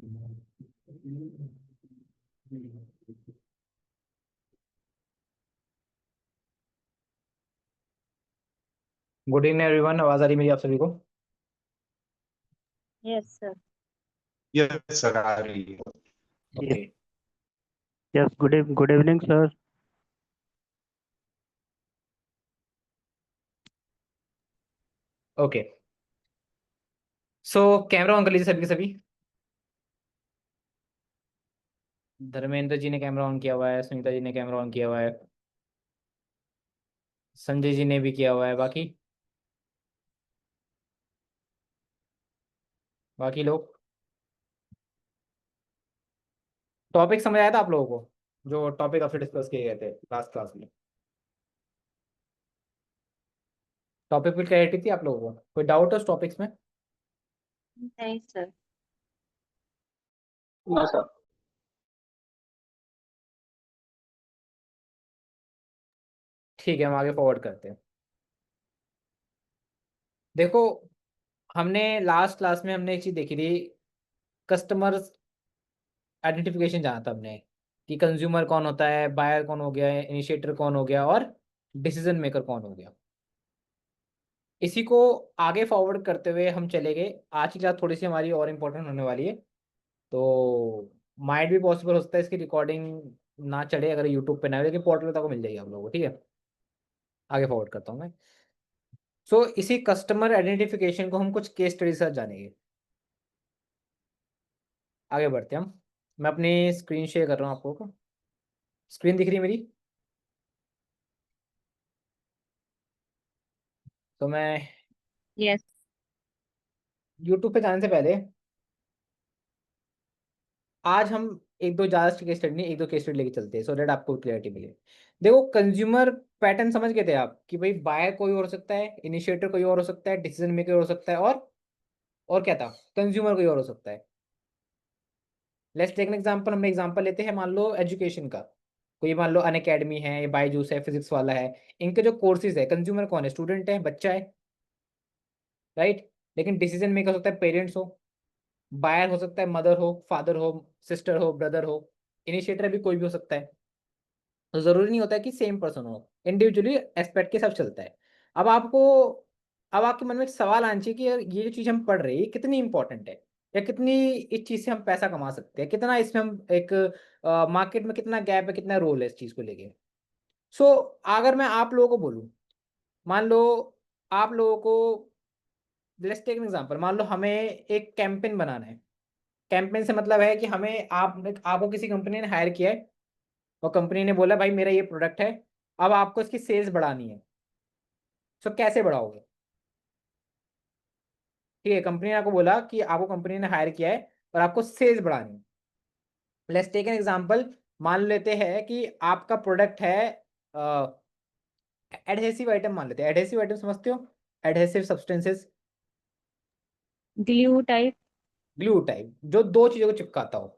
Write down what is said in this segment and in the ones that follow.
Good evening everyone, आवाज आ रही मेरी आप सभी को? Yes sir. यस सर, आ रही है। Okay. Yes, good evening, sir. Okay, so camera on कर लीजिए सभी के सभी। धर्मेंद्र जी ने कैमरा ऑन किया हुआ है, सुनीता जी ने कैमरा ऑन किया हुआ है, संजय जी ने भी किया हुआ है। बाकी बाकी लोग, टॉपिक समझ आया था आप लोगों को? जो टॉपिक आपसे डिस्कस किए गए थे लास्ट क्लास में, टॉपिक पर क्लैरिटी थी आप लोगों को? कोई डाउट है उस टॉपिक्स में? नहीं सर। हाँ सर। ठीक है, हम आगे फॉरवर्ड करते हैं। देखो, हमने लास्ट क्लास में हमने एक चीज देखी थी, कस्टमर आइडेंटिफिकेशन जाना था हमने, कि कंज्यूमर कौन होता है, बायर कौन हो गया, इनिशिएटर कौन हो गया, और डिसीजन मेकर कौन हो गया। इसी को आगे फॉरवर्ड करते हुए हम चले गए। आज की क्लास थोड़ी सी हमारी और इम्पोर्टेंट होने वाली है, तो माइट भी पॉसिबल हो सकता है इसकी रिकॉर्डिंग ना चले अगर यूट्यूब पे ना हो, लेकिन पोर्टल तक को मिल जाएगी आप लोगों को। ठीक है, आगे फॉरवर्ड करता हूँ मैं। सो इसी कस्टमर आइडेंटिफिकेशन को हम कुछ केस स्टडी से जानेंगे। आगे बढ़ते हैं हम। मैं अपनी स्क्रीन शेयर कर रहा हूँ आपको। स्क्रीन दिख रही है मेरी? तो मैं यस। यूट्यूब पे जाने से पहले आज हम एक दो ज़्यादा केस स्टडी नहीं, एक दो केस स्टडी लेके चलते हैं, सो दैट आपको क्लियरिटी मिले। देखो, कंज्यूमर पैटर्न समझ गए थे आप कि भाई बायर कोई और हो सकता है, इनिशिएटर कोई और हो सकता है, डिसीजन मेकर हो सकता है, और क्या था, कंज्यूमर कोई और हो सकता है। Let's take an example. हम एग्जांपल लेते हैं, मान लो एजुकेशन का। कोई मान लो अन अकेडमी है, ये बायजूस है, फिजिक्स वाला है। इनके जो कोर्सेज है, कंज्यूमर कौन है? स्टूडेंट है, बच्चा है, राइट। लेकिन डिसीजन मेकर हो सकता है पेरेंट्स हो, बायर हो सकता है मदर हो, फादर हो, सिस्टर हो, ब्रदर हो, इनिशिएटर भी कोई भी हो सकता है। तो जरूरी नहीं होता है कि सेम पर्सन हो, इंडिविजुअली एस्पेक्ट के साथ चलता है। अब आपको, अब आपके मन में एक सवाल आना चाहिए कि यार ये जो चीज़ हम पढ़ रहे हैं ये कितनी इंपॉर्टेंट है, या कितनी इस चीज़ से हम पैसा कमा सकते हैं, कितना इसमें हम एक मार्केट में कितना गैप है, कितना रोल है इस चीज़ को लेके। सो अगर मैं आप लोगों को बोलूँ, मान लो आप लोगों को, लेट्स टेक एन एग्जांपल, मान लो हमें एक कैंपेन बनाना है। कैंपेन से मतलब है कि हमें आपको किसी कंपनी ने हायर किया है, और कंपनी ने बोला भाई मेरा ये प्रोडक्ट है, अब आपको इसकी सेल्स बढ़ानी है। सो कैसे बढ़ाओगे? ठीक है, कंपनी ने आपको बोला कि आपको कंपनी ने हायर किया है और आपको सेल्स बढ़ानी है। Let's take an example. मान लेते हैं कि आपका प्रोडक्ट है एडहेसिव आइटम। मान लेते हैं एडहेसिव आइटम, समझते हो? Adhesive substances, glue type. Glue type, जो दो चीजों को चिपकाता हो।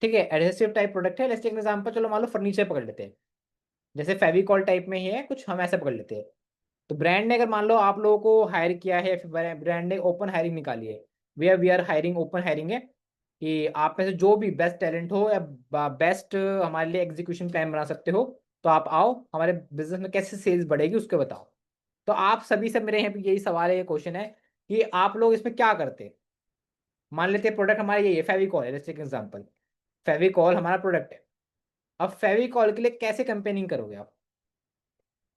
ठीक है, एडहेसिव टाइप प्रोडक्ट है। लेट्स टेक एन एग्जांपल, चलो मान लो फर्नीचर पकड़ लेते हैं, जैसे फेविकॉल टाइप में ही है कुछ, हम ऐसे पकड़ लेते हैं। तो ब्रांड ने अगर मान लो आप लोगों को हायर किया है, फिर ब्रांड ने ओपन हायरिंग निकाली है, we are hiring, open hiring है, कि आप में से जो भी बेस्ट टैलेंट हो या बेस्ट हमारे लिए एग्जीक्यूशन प्लान बना सकते हो, तो आप आओ, हमारे बिजनेस में कैसे सेल्स बढ़ेगी उसके बताओ। तो आप सभी से मेरे यहाँ पे यही सवाल है, ये क्वेश्चन है कि आप लोग इसमें क्या करते हैं। मान लेते हैं प्रोडक्ट हमारा ये है, फेविकॉल है, जैसे एग्जाम्पल, फेविकॉल हमारा प्रोडक्ट है। अब फेविकॉल के लिए कैसे कंपेनिंग करोगे आप,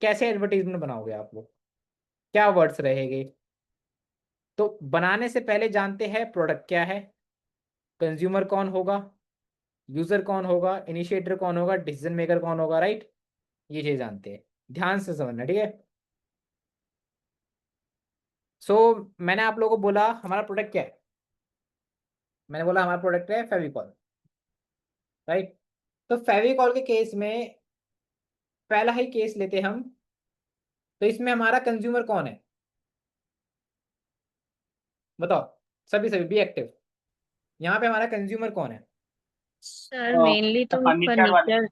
कैसे एडवर्टीजमेंट बनाओगे आप लोग, क्या वर्ड्स रहेंगे? तो बनाने से पहले जानते हैं प्रोडक्ट क्या है, कंज्यूमर कौन होगा, यूजर कौन होगा, इनिशिएटर कौन होगा, डिसीजन मेकर कौन होगा, राइट। ये चीज जानते हैं, ध्यान से समझना, ठीक है। सो मैंने आप लोगों को बोला हमारा प्रोडक्ट क्या है, मैंने बोला हमारा प्रोडक्ट है फेविकॉल, राइट। तो फेविकॉल के केस में पहला ही केस लेते हैं हम। तो इसमें हमारा कंज्यूमर कौन है, बताओ, सभी सभी बी एक्टिव। यहाँ पे हमारा कंज्यूमर कौन है? सर मेनली तो फर्नीचर वाले, फर्नीचर।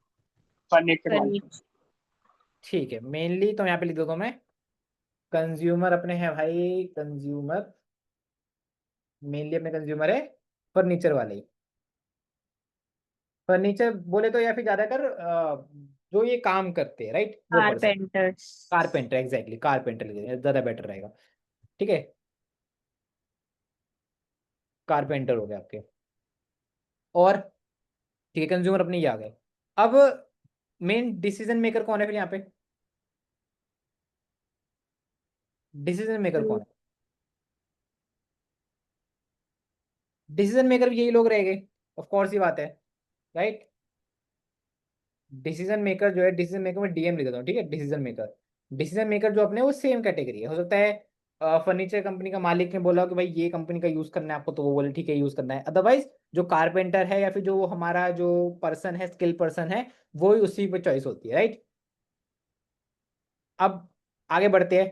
फर्नीचर वाले। फर्नीचर। ठीक है, मेनली तो यहाँ पे लिख दो मैं, कंज्यूमर अपने हैं भाई, कंज्यूमर मेनली अपने कंज्यूमर है फर्नीचर वाले ही। फर्नीचर बोले तो या फिर ज्यादातर जो ये काम करते हैं, राइट, वो person. Carpenters. Carpenter, exactly, carpenter ज्यादा बेटर रहेगा। ठीक है, कारपेंटर हो गए आपके। और ठीक है, कंज्यूमर अपने ही आ गए। अब मेन डिसीजन मेकर कौन है फिर यहाँ पे? डिसीजन मेकर कौन है? डिसीजन मेकर भी यही लोग रहेंगे, ऑफ कोर्स, ये बात है, राइट। डिसीजन मेकर जो है, डिसीजन मेकर में डीएम लिख देता हूँ, ठीक है। डिसीजन मेकर, डिसीजन मेकर जो अपने, वो सेम कैटेगरी है। हो सकता है फर्नीचर कंपनी का मालिक ने बोला कि भाई ये कंपनी का यूज करना है आपको, तो वो बोले ठीक है यूज करना है। अदरवाइज जो कारपेंटर है या फिर जो हमारा जो पर्सन है, स्किल पर्सन है, वो ही उसी पे चॉइस होती है, राइट। अब आगे बढ़ते हैं।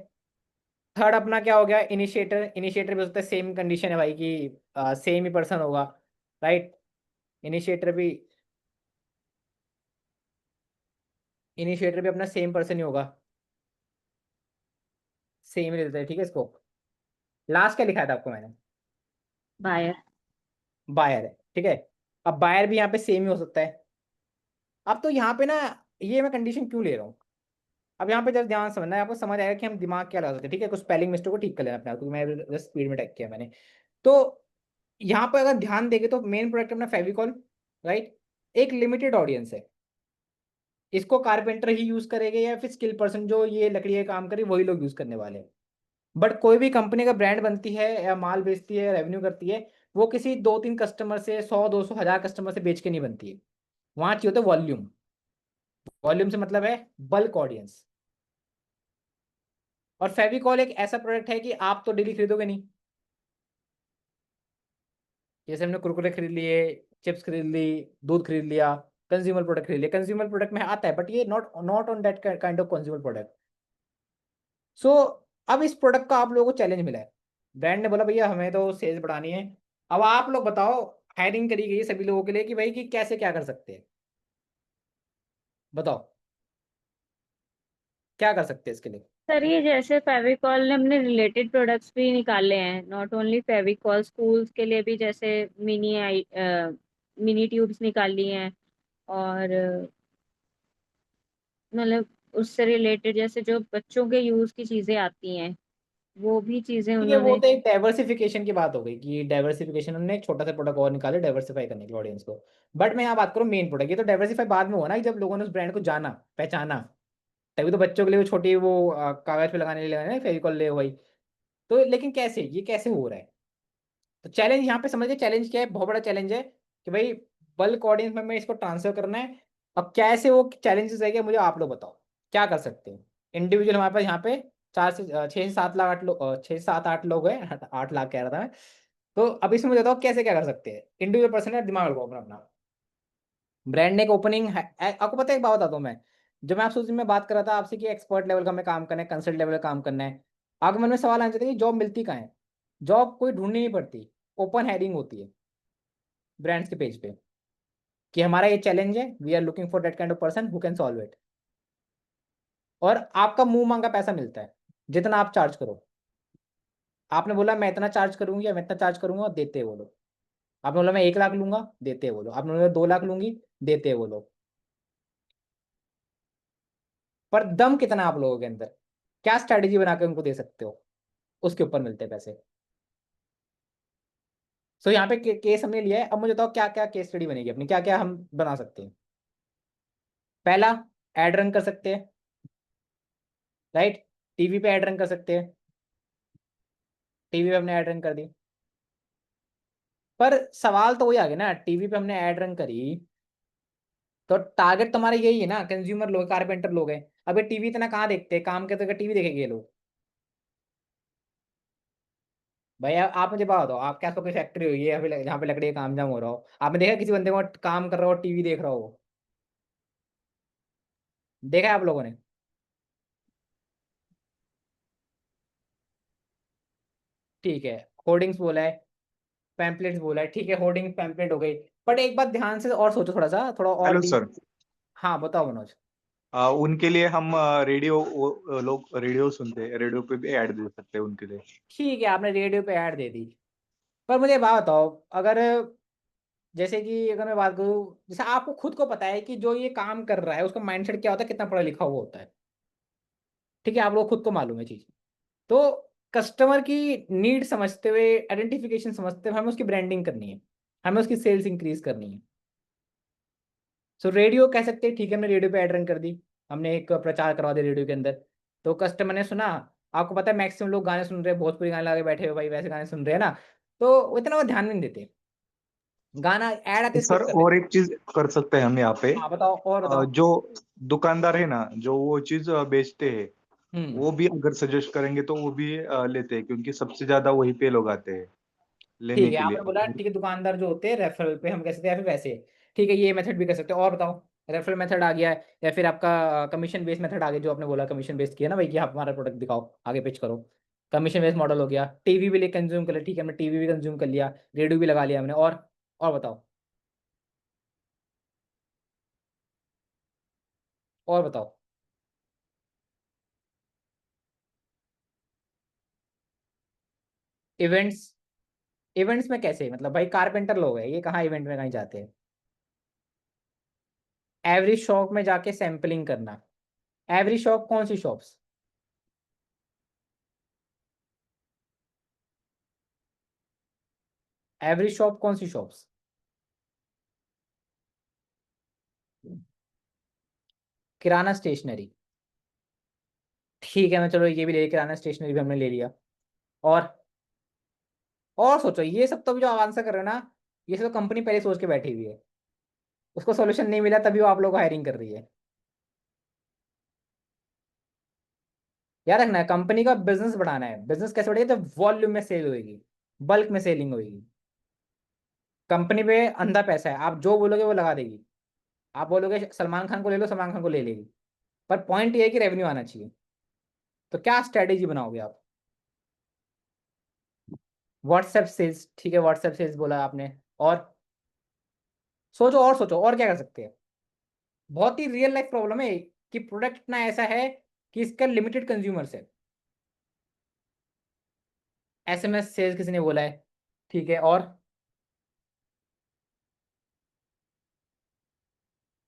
थर्ड अपना क्या हो गया? इनिशिएटर। इनिशिएटर भी हो सकता है, सेम कंडीशन है भाई कि सेम ही पर्सन होगा, राइट। इनिशिएटर भी, इनिशिएटर भी अपना सेम पर्सन ही होगा, सेम ही रहता है, ठीक है। इसको लास्ट क्या लिखा था आपको मैंने? बायर। बायर है, ठीक है। अब बायर भी यहाँ पे सेम ही हो सकता है। अब तो यहाँ पे ना, ये मैं कंडीशन क्यों ले रहा हूँ, अब यहाँ पे जब ध्यान समझना है आपको, समझ आएगा कि हम दिमाग क्या लगा सकते हैं, ठीक है। कुछ स्पेलिंग मिस्टेक को ठीक कर लेना अपने आप, क्योंकि मैं जस्ट स्पीड में टाइप किया मैंने। तो यहाँ पर अगर ध्यान देंगे तो मेन प्रोडक्ट अपना फेविकॉल, राइट। एक लिमिटेड ऑडियंस है, इसको कारपेंटर ही यूज करेंगे या फिर स्किल पर्सन जो ये लकड़ी का काम करे वही लोग यूज करने वाले हैं। बट कोई भी कंपनी का ब्रांड बनती है या माल बेचती है, रेवेन्यू करती है, वो किसी 2-3 कस्टमर से, 100-200 हज़ार कस्टमर से बेच के नहीं बनती है। वहां चाहिए होता है वॉल्यूम। वॉल्यूम से मतलब है बल्क ऑडियंस। और फेविकॉल एक ऐसा प्रोडक्ट है कि आप तो डेली खरीदोगे नहीं। जैसे हमने कुरकुरे खरीद लिए, चिप्स खरीद ली, दूध खरीद लिया, कंज्यूमर प्रोडक्ट खरीद लिया, कंज्यूमर प्रोडक्ट में आता है, बट ये not not on that kind of consumer product. So अब इस प्रोडक्ट का आप लोगों को चैलेंज मिला है। ब्रांड ने बोला भैया हमें तो सेल्स बढ़ानी है। अब आप लोग बताओ, हायरिंग करी गई है सभी लोगों के लिए कि भाई कि कैसे क्या कर सकते हैं, बताओ क्या कर सकते हैं इसके लिए। सर ये जैसे फेविकॉल ने हमने रिलेटेड प्रोडक्ट्स भी निकाले हैं, नॉट ओनली फेविकॉल, स्कूल्स के लिए भी जैसे मिनी ट्यूब्स निकाली हैं। और मतलब उससे रिलेटेड जैसे जो बच्चों के यूज की चीजें आती हैं, वो भी चीजें ठीक है, वो उन्होंने। तो एक डाइवर्सिफिकेशन की बात हो गई कि डाइवर्सिफिकेशन, हमने एक छोटा सा प्रोडक्ट और निकाले डाइवर्सिफाई करने के लिए ऑडियंस को। बट मैं यहाँ बात करूँ मेन प्रोडक्ट, ये तो डाइवर्सिफाई बाद में हुआ ना, जब लोगों ने उस ब्रांड को जाना, पहचाना। तभी तो बच्चों के लिए वो छोटी वो कागज पे लगाने के लिए लगाने फेविकॉल ले वही। तो लेकिन कैसे, ये कैसे हो रहा है? तो चैलेंज यहाँ पे समझिए, चैलेंज क्या है, बहुत बड़ा चैलेंज है कि भाई बल्क ऑडियंस में इसको ट्रांसफर करना है। अब कैसे वो चैलेंजेस है, मुझे आप लोग बताओ क्या कर सकते हैं। इंडिविजुअल हमारे पास यहाँ पे 6 से 7 लाख 8 लोग, 6-7-8 लोग हैं, 8 लाख कह रहा था मैं। तो अब इसमें मुझे बताओ कैसे क्या कर सकते हैं। इंडिविजुअल पर्सन है, दिमाग लगाओ अपना अपना। ब्रांड ने एक ओपनिंग है, आपको पता है, एक बात बताता हूँ मैं। जब मैं आपसे उस दिन में बात कर रहा था आपसे कि एक्सपर्ट लेवल का हमें काम करना है, कंसल्ट लेवल का काम करना है, आगे मन में सवाल आना चाहिए कि जॉब मिलती कहाँ है। जॉब कोई ढूंढनी नहीं पड़ती, ओपन हायरिंग होती है ब्रांड्स के पेज पे, कि हमारा ये चैलेंज है, we are looking for that kind of person who can solve it. और आपका मुंह मांगा पैसा मिलता है, जितना आप चार्ज करो। आपने बोला मैं इतना चार्ज करूंगी या मैं इतना चार्ज करूंगा, देते हैं वो लोग। आपने बोला मैं 1 लाख लूंगा, देते हैं वो लोग। आपने बोला 2 लाख लूंगी, देते हैं वो लोग। पर दम कितना आप लोगों के अंदर, क्या स्ट्रैटेजी बना के उनको दे सकते हो, उसके ऊपर मिलते हैं पैसे। सो यहाँ पे केस हमने लिया है। अब मुझे बताओ क्या क्या केस स्टडी बनेगी अपनी, क्या क्या हम बना सकते हैं। पहला, एड रन कर सकते हैं, राइट। टीवी पे एड रन कर सकते हैं, टीवी पे हमने एड रन कर दी। पर सवाल तो वही आ गया ना, टीवी पे हमने एड रन करी तो टारगेट तुम्हारा यही है ना, कंज्यूमर लोग, कारपेंटर लोग हैं। अब ये टीवी इतना कहाँ देखते हैं, काम करते टीवी देखेंगे ये लोग? भाई आप मुझे बात दो, आप क्या कोई फैक्ट्री हुई है या फिर जहाँ पे लकड़ी का काम जाम हो रहा हो, आपने देखा किसी बंदे को काम कर रहा हो टीवी देख रहा हो? देखा है आप लोगों ने? ठीक है, होर्डिंग्स बोला है, पैम्पलेट्स बोला है, ठीक है, होर्डिंग पैम्पलेट हो गई। बट एक बात ध्यान से और सोचो, थोड़ा सा, थोड़ा और हेलो डीप। सर। हाँ बताओ मनोज। उनके लिए हम रेडियो, लोग रेडियो सुनते हैं, रेडियो पे भी ऐड दे सकते हैं उनके लिए। ठीक है, आपने रेडियो पे ऐड दे दी, पर मुझे बात बताओ, अगर जैसे कि अगर मैं बात करूँ, जैसे आपको खुद को पता है कि जो ये काम कर रहा है उसका माइंडसेट क्या होता है, कितना पढ़ा लिखा हुआ होता है, ठीक है, आप लोग खुद को मालूम है चीज। तो कस्टमर की नीड समझते हुए, आइडेंटिफिकेशन समझते हुए हमें उसकी ब्रांडिंग करनी है, हमें उसकी सेल्स इंक्रीज करनी है। सो रेडियो कह सकते हैं, ठीक है, हमने रेडियो पे ऐड रन कर दी, हमने एक प्रचार करवा दिया रेडियो के अंदर, तो कस्टमर ने सुना। आपको पता है मैक्सिमम लोग गाने सुन रहे हैं, भोजपुरी गाने लगा के बैठे हुए भाई, वैसे गाने सुन रहे हैं ना, तो वो इतना वो ध्यान नहीं देते, गाना ऐड आते सर स्किप कर देते। और एक चीज कर सकते हैं हम यहाँ पे। हाँ बताओ, और बताओ। जो दुकानदार है ना, जो वो चीज बेचते हैं, हम्म। वो भी अगर सजेस्ट करेंगे तो वो भी लेते हैं, क्योंकि सबसे ज्यादा वही पे लोग आते हैं लेने ठीक है, के लिए। आपने बोला ठीक है, दुकानदार जो होते हैं रेफरल पे हम कह सकते हैं, या फिर वैसे, ठीक है, ये मेथड भी कर सकते हैं। और बताओ, रेफरल मेथड आ गया है, या फिर आपका कमीशन बेस्ड मेथड आ गया, जो आपने बोला कमीशन बेस्ड किया ना भाई, कि आप हमारा प्रोडक्ट दिखाओ, आगे पिच करो, कमीशन बेस्ड मॉडल हो गया। टीवी भी ले कंज्यूम कर लिया, ठीक है, हमने टीवी भी कंज्यूम कर लिया, रेडियो भी लगा लिया हमने, और बताओ, और बताओ। इवेंट्स, इवेंट्स में कैसे, मतलब भाई कारपेंटर लोग हैं, ये कहाँ इवेंट में कहीं जाते हैं? एवरी शॉप में जाके सैम्पलिंग करना। एवरी शॉप कौन सी शॉप्स? एवरी शॉप कौन सी शॉप्स? किराना स्टेशनरी, ठीक है, मैं चलो ये भी ले लिया, किराना स्टेशनरी भी हमने ले लिया। और और सोचो, ये सब तो भी जो आंसर कर रहे हो ना, ये सब कंपनी पहले सोच के बैठी हुई है, उसको सोल्यूशन नहीं मिला तभी वो आप लोग को हायरिंग कर रही है। याद रखना है, कंपनी का बिजनेस बढ़ाना है। बिजनेस कैसे बढ़ेगा? जब वॉल्यूम में सेल होगी, बल्क में सेलिंग होगी। कंपनी पे अंधा पैसा है, आप जो बोलोगे वो लगा देगी। आप बोलोगे सलमान खान को ले लो, सलमान खान को ले लेगी। पर पॉइंट ये है कि रेवेन्यू आना चाहिए। तो क्या स्ट्रेटेजी बनाओगे आप? व्हाट्सएप सेल्स, ठीक है, व्हाट्सएप सेल्स बोला आपने। और सोचो, और सोचो, और क्या कर सकते हैं? बहुत ही रियल लाइफ प्रॉब्लम है कि प्रोडक्ट इतना ऐसा है कि इसका लिमिटेड कंज्यूमर्स है। एसएमएस सेल्स किसी ने बोला है, ठीक है, और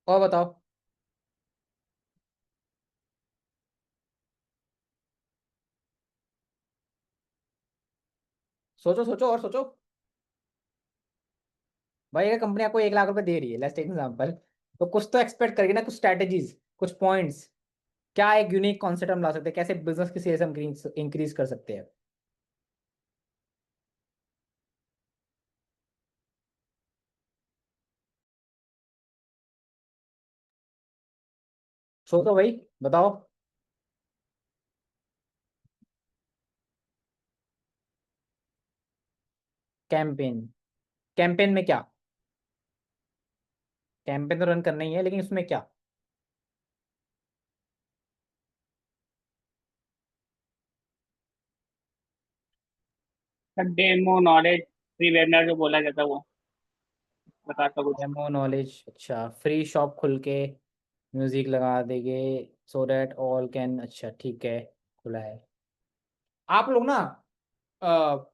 बताओ। सोचो सोचो और सोचो। भाई अगर कंपनी आपको 1 लाख रुपए दे रही है, लेट्स टेक एग्जांपल, तो कुछ तो एक्सपेक्ट करेगी ना, कुछ स्ट्रैटेजीज, कुछ पॉइंट्स। क्या एक यूनिक कॉन्सेप्ट हम ला सकते हैं, कैसे बिजनेस की सेल्स हम इंक्रीज कर सकते हैं? सोचो भाई, बताओ। कैंपेन, कैंपेन में क्या? कैंपेन तो रन करना ही है, लेकिन उसमें क्या? Sir demo knowledge free webinar जो बोला जाता है वो बताता कुछ। डेमो नॉलेज, अच्छा, फ्री शॉप खुल के म्यूजिक लगा देंगे, सो दैट ऑल कैन, अच्छा ठीक है, खुला है। आप लोग ना, अ,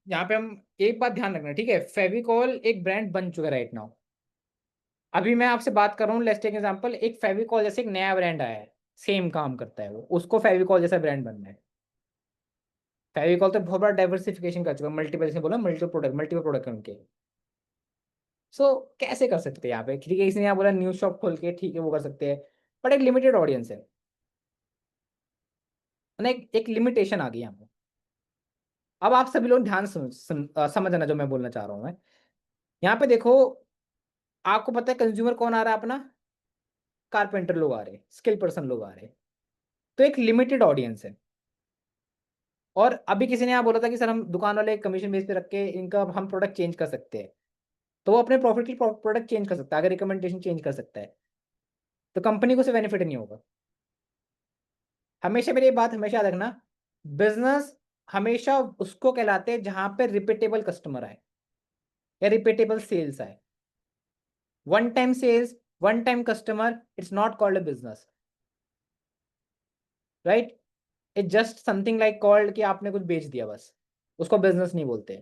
यहाँ पे हम एक बात ध्यान रखना, ठीक है, फेविकॉल एक ब्रांड बन चुका है राइट नाउ। अभी मैं आपसे बात कर रहा हूँ, लेट्स टेक एग्जांपल, एक फेविकॉल जैसे एक नया ब्रांड आया है, सेम काम करता है वो, उसको फेविकॉल जैसा ब्रांड बनना है। फेविकॉल तो बहुत बड़ा डाइवर्सिफिकेशन कर चुका है, मल्टीपल, जैसे बोला मल्टीपल प्रोडक्ट उनके। सो कैसे कर सकते हैं यहाँ पे? ठीक है, किसी ने यहाँ बोला न्यू शॉप खोल के, ठीक है, वो कर सकते हैं, बट एक लिमिटेड ऑडियंस है ना, एक लिमिटेशन आ गई यहाँ पे। अब आप सभी लोग ध्यान समझना जो मैं बोलना चाह रहा हूँ मैं। यहाँ पे देखो, आपको पता है कंज्यूमर कौन आ रहा है अपना? कारपेंटर लोग आ रहे हैं, स्किल पर्सन लोग आ रहे हैं, तो एक लिमिटेड ऑडियंस है। और अभी किसी ने यहाँ बोला था कि सर हम दुकान वाले कमीशन बेस पे रख के इनका हम प्रोडक्ट चेंज कर सकते हैं, तो वो अपने प्रॉफिट की प्रोडक्ट चेंज कर सकता है, अगर रिकमेंडेशन चेंज कर सकता है, तो कंपनी को से बेनिफिट नहीं होगा। हमेशा मेरी ये बात हमेशा याद रखना, बिजनेस हमेशा उसको कहलाते हैं जहां पे रिपीटेबल कस्टमर आए या रिपीटेबल सेल्स आए। One time sales, one time customer, it's not called a business, right? It just something like called कि आपने कुछ बेच दिया बस, उसको बिजनेस नहीं बोलते।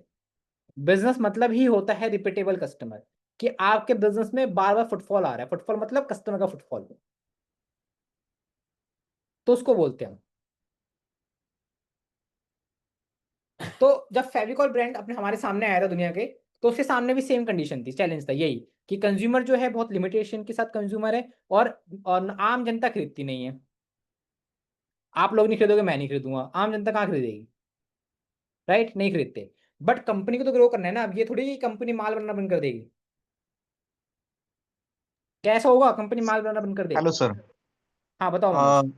बिजनेस मतलब ही होता है रिपीटेबल कस्टमर, कि आपके बिजनेस में बार बार फुटफॉल आ रहा है। फुटफॉल मतलब कस्टमर का फुटफॉल, तो उसको बोलते हैं हम। तो जब फेविकॉल ब्रांड अपने हमारे सामने आया था दुनिया के, तो उसके सामने भी सेम कंडीशन थी, चैलेंज था यही कि कंज्यूमर जो है बहुत लिमिटेशन के साथ कंज्यूमर है, और आम जनता खरीदती नहीं है। आप लोग नहीं खरीदोगे, मैं नहीं खरीदूंगा, आम जनता कहाँ खरीदेगी? राइट, नहीं खरीदते। बट कंपनी को तो ग्रो करना है ना। अब ये थोड़ी कंपनी माल बनना बंद कर देगी। कैसा होगा कंपनी माल बनना बंद कर दे? Hello sir. हाँ बताओ आ, मनोज।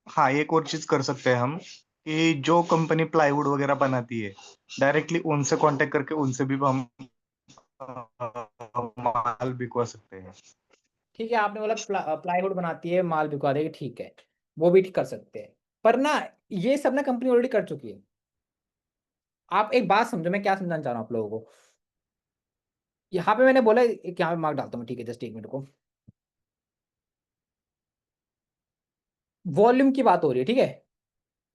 हाँ, एक और चीज कर सकते हैं हम कि जो कंपनी प्लाईवुड वगैरह बनाती है, डायरेक्टली उनसे कांटेक्ट करके उनसे भी हम माल बिकवा सकते हैं। ठीक है, आपने बोला प्लाईवुड बनाती है, माल बिकवा देगी, ठीक है, वो भी ठीक कर सकते हैं। पर ना, ये सब ना कंपनी ऑलरेडी कर चुकी है। आप एक बात समझो, मैं क्या समझाना चाह रहा हूँ आप लोगों को। यहाँ पे मैंने बोला, एक यहाँ पे मार्क डालता हूँ, ठीक है, जस्ट एक मिनट को। वॉल्यूम की बात हो रही है, ठीक है।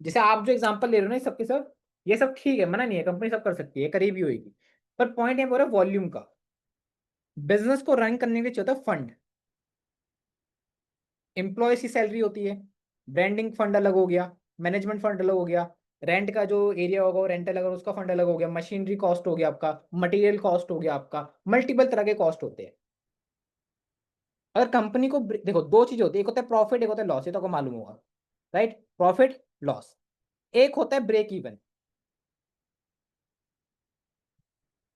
जैसे आप जो एग्जांपल ले रहे हो ना, ये सब के सब, ये सब ठीक है, मना नहीं है, कंपनी सब कर सकती है, करीबी होगी। पर पॉइंट यहाँ पर है वॉल्यूम का। बिजनेस को रन करने के लिए चाहिए होता है फंड। एम्प्लॉयज की सैलरी होती है, ब्रांडिंग फंड अलग हो गया, मैनेजमेंट फंड अलग हो गया, रेंट का जो एरिया होगा वो रेंट अलग होगा, उसका फंड अलग हो गया, मशीनरी कॉस्ट हो गया आपका, मटेरियल कॉस्ट हो गया आपका, मल्टीपल तरह के कॉस्ट होते हैं। अगर कंपनी को देखो, दो चीजें होती है, एक होता है प्रॉफिट, एक होता है लॉस, ये तो आपको मालूम होगा। Right, profit loss. एक होता है ब्रेक इवन।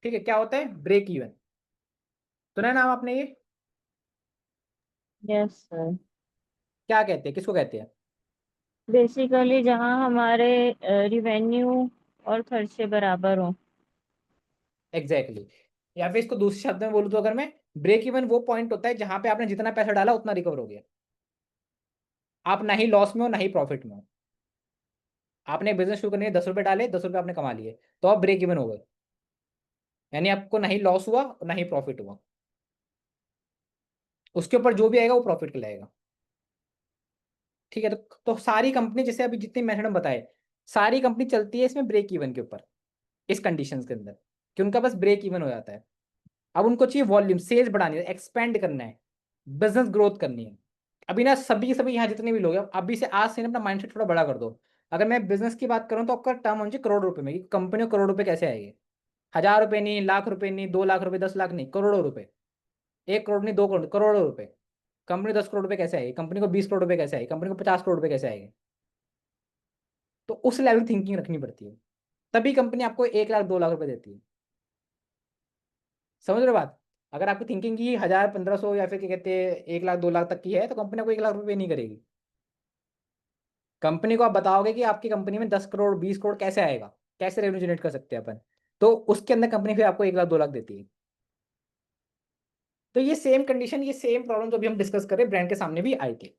ठीक है, क्या होता है ब्रेक इवन? सुना है नाम आपने ये? Yes sir. क्या कहते हैं, किसको कहते हैं? बेसिकली जहाँ हमारे रिवेन्यू और खर्चे बराबर हो। Exactly exactly. या फिर इसको दूसरे शब्द में बोलूँ तो, अगर मैं, ब्रेक इवन वो पॉइंट होता है जहां पे आपने जितना पैसा डाला उतना रिकवर हो गया। आप ना ही लॉस में हो ना ही प्रॉफिट में हो। आपने बिजनेस शुरू करने के 10 रुपए डाले, 10 रुपए आपने कमा लिए, तो आप ब्रेक इवन हो गए। यानी आपको ना ही लॉस हुआ ना ही प्रॉफिट हुआ। उसके ऊपर जो भी आएगा वो प्रॉफिट कहलाएगा। ठीक है, तो सारी कंपनी, जैसे अभी जितनी मैंने बताए, सारी कंपनी चलती है इसमें ब्रेक इवन के ऊपर, इस कंडीशंस के अंदर, कि उनका बस ब्रेक इवन हो जाता है। अब उनको चाहिए वॉल्यूम, सेल्स बढ़ानी है, एक्सपेंड करना है, बिजनेस ग्रोथ करनी है। अभी ना सभी के सभी यहाँ जितने भी लोग हैं, अभी से आज से ना अपना माइंडसेट थोड़ा बड़ा कर दो। अगर मैं बिजनेस की बात करूँ तो आपका टर्म होना चाहिए करोड़ रुपए में, कि कंपनी को करोड़ रुपए कैसे आएंगे। 1000 रुपए नहीं, लाख रुपए नहीं, 2 लाख रुपए, 10 लाख नहीं, करोड़ों रुपए। 1 करोड़ नहीं, 2 करोड़, करोड़ों रुपए। कंपनी 10 करोड़ रुपए कैसे आएगी, कंपनी को 20 करोड़ रुपए कैसे आएगी, कंपनी को 50 करोड़ रुपए कैसे आएंगे? तो उस लेवल थिंकिंग रखनी पड़ती है, तभी कंपनी आपको 1 लाख 2 लाख रुपए देती है। समझ रहे हो बात? अगर आपकी थिंकिंग की 1000 1500 या फिर क्या कहते हैं 1 लाख 2 लाख तक की है, तो कंपनी आपको 1 लाख रुपए नहीं करेगी। कंपनी को आप बताओगे कि आपकी कंपनी में 10 करोड़ 20 करोड़ कैसे आएगा, कैसे रेवेन्यू जनरेट कर सकते हैं अपन, तो उसके अंदर कंपनी फिर आपको 1 लाख 2 लाख देती है। तो ये सेम कंडीशन, ये सेम प्रॉब्लम जो अभी हम डिस्कस करें ब्रांड के सामने भी आई थी।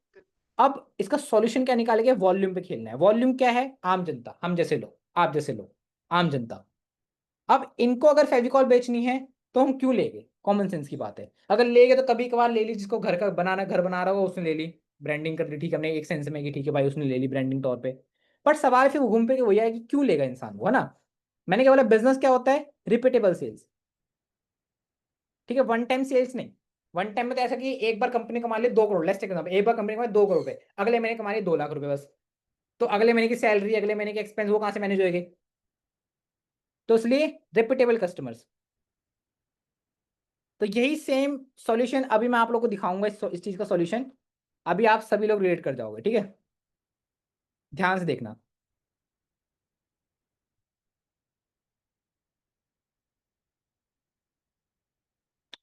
अब इसका सॉल्यूशन क्या निकालेंगे? वॉल्यूम पे खेलना है। वॉल्यूम क्या है? आम जनता, हम जैसे लोग, आप जैसे लोग, आम जनता। अब इनको अगर फेविकॉल बेचनी है तो हम क्यों लेंगे? कॉमन सेंस की बात है। अगर लेंगे तो कभी कभार ले ली, जिसको घर का बनाना, घर बना रहा हो उसने ले ली, ब्रांडिंग कर ली, ठीक है, हमने एक सेंस में कि ठीक है भाई उसने ले ली ब्रांडिंग तौर पे। बट सवाल फिर घूम फिर के वही है कि क्यों लेगा इंसान वो, है ना। मैंने क्या बोला, बिजनेस क्या होता है? Repeatable sales. ठीक है, वन टाइम सेल्स नहीं। वन टाइम में तो ऐसा कि एक बार कंपनी कमा ले 2 करोड़, लेट्स टेक एग्जांपल, एक बार कंपनी कमा 2 करोड़ रुपए, अगले महीने कमा लिए 2 लाख रुपए बस। तो अगले महीने की सैलरी, अगले महीने के एक्सपेंस वो कहाँ से मैनेज होएंगे? तो इसलिए रिपीटेबल कस्टमर्स। तो यही सेम सॉल्यूशन अभी मैं आप लोगों को दिखाऊंगा, इस चीज का सॉल्यूशन। अभी आप सभी लोग रिलेट कर जाओगे, ठीक है, ध्यान से देखना।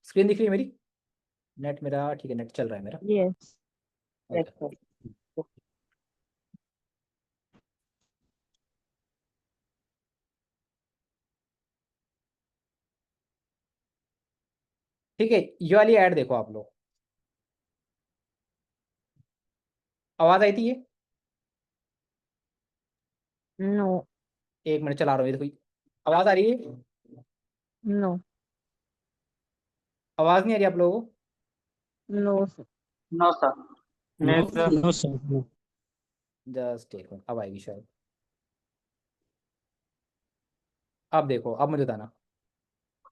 स्क्रीन दिख रही है मेरी? नेट मेरा ठीक है, नेट चल रहा है मेरा। यस। Yes okay, sir. ठीक है, ये वाली ऐड देखो आप लोग। आवाज आई थी ये? नो। 1 मिनट चला रहा हूँ, ये देखो, आवाज आ रही है? नो। आवाज नहीं आ रही आप लोगों को? No. No sir. No, no, sir. No. Just एक मिनट, अब आएगी शायद। अब देखो, अब मुझे बताना।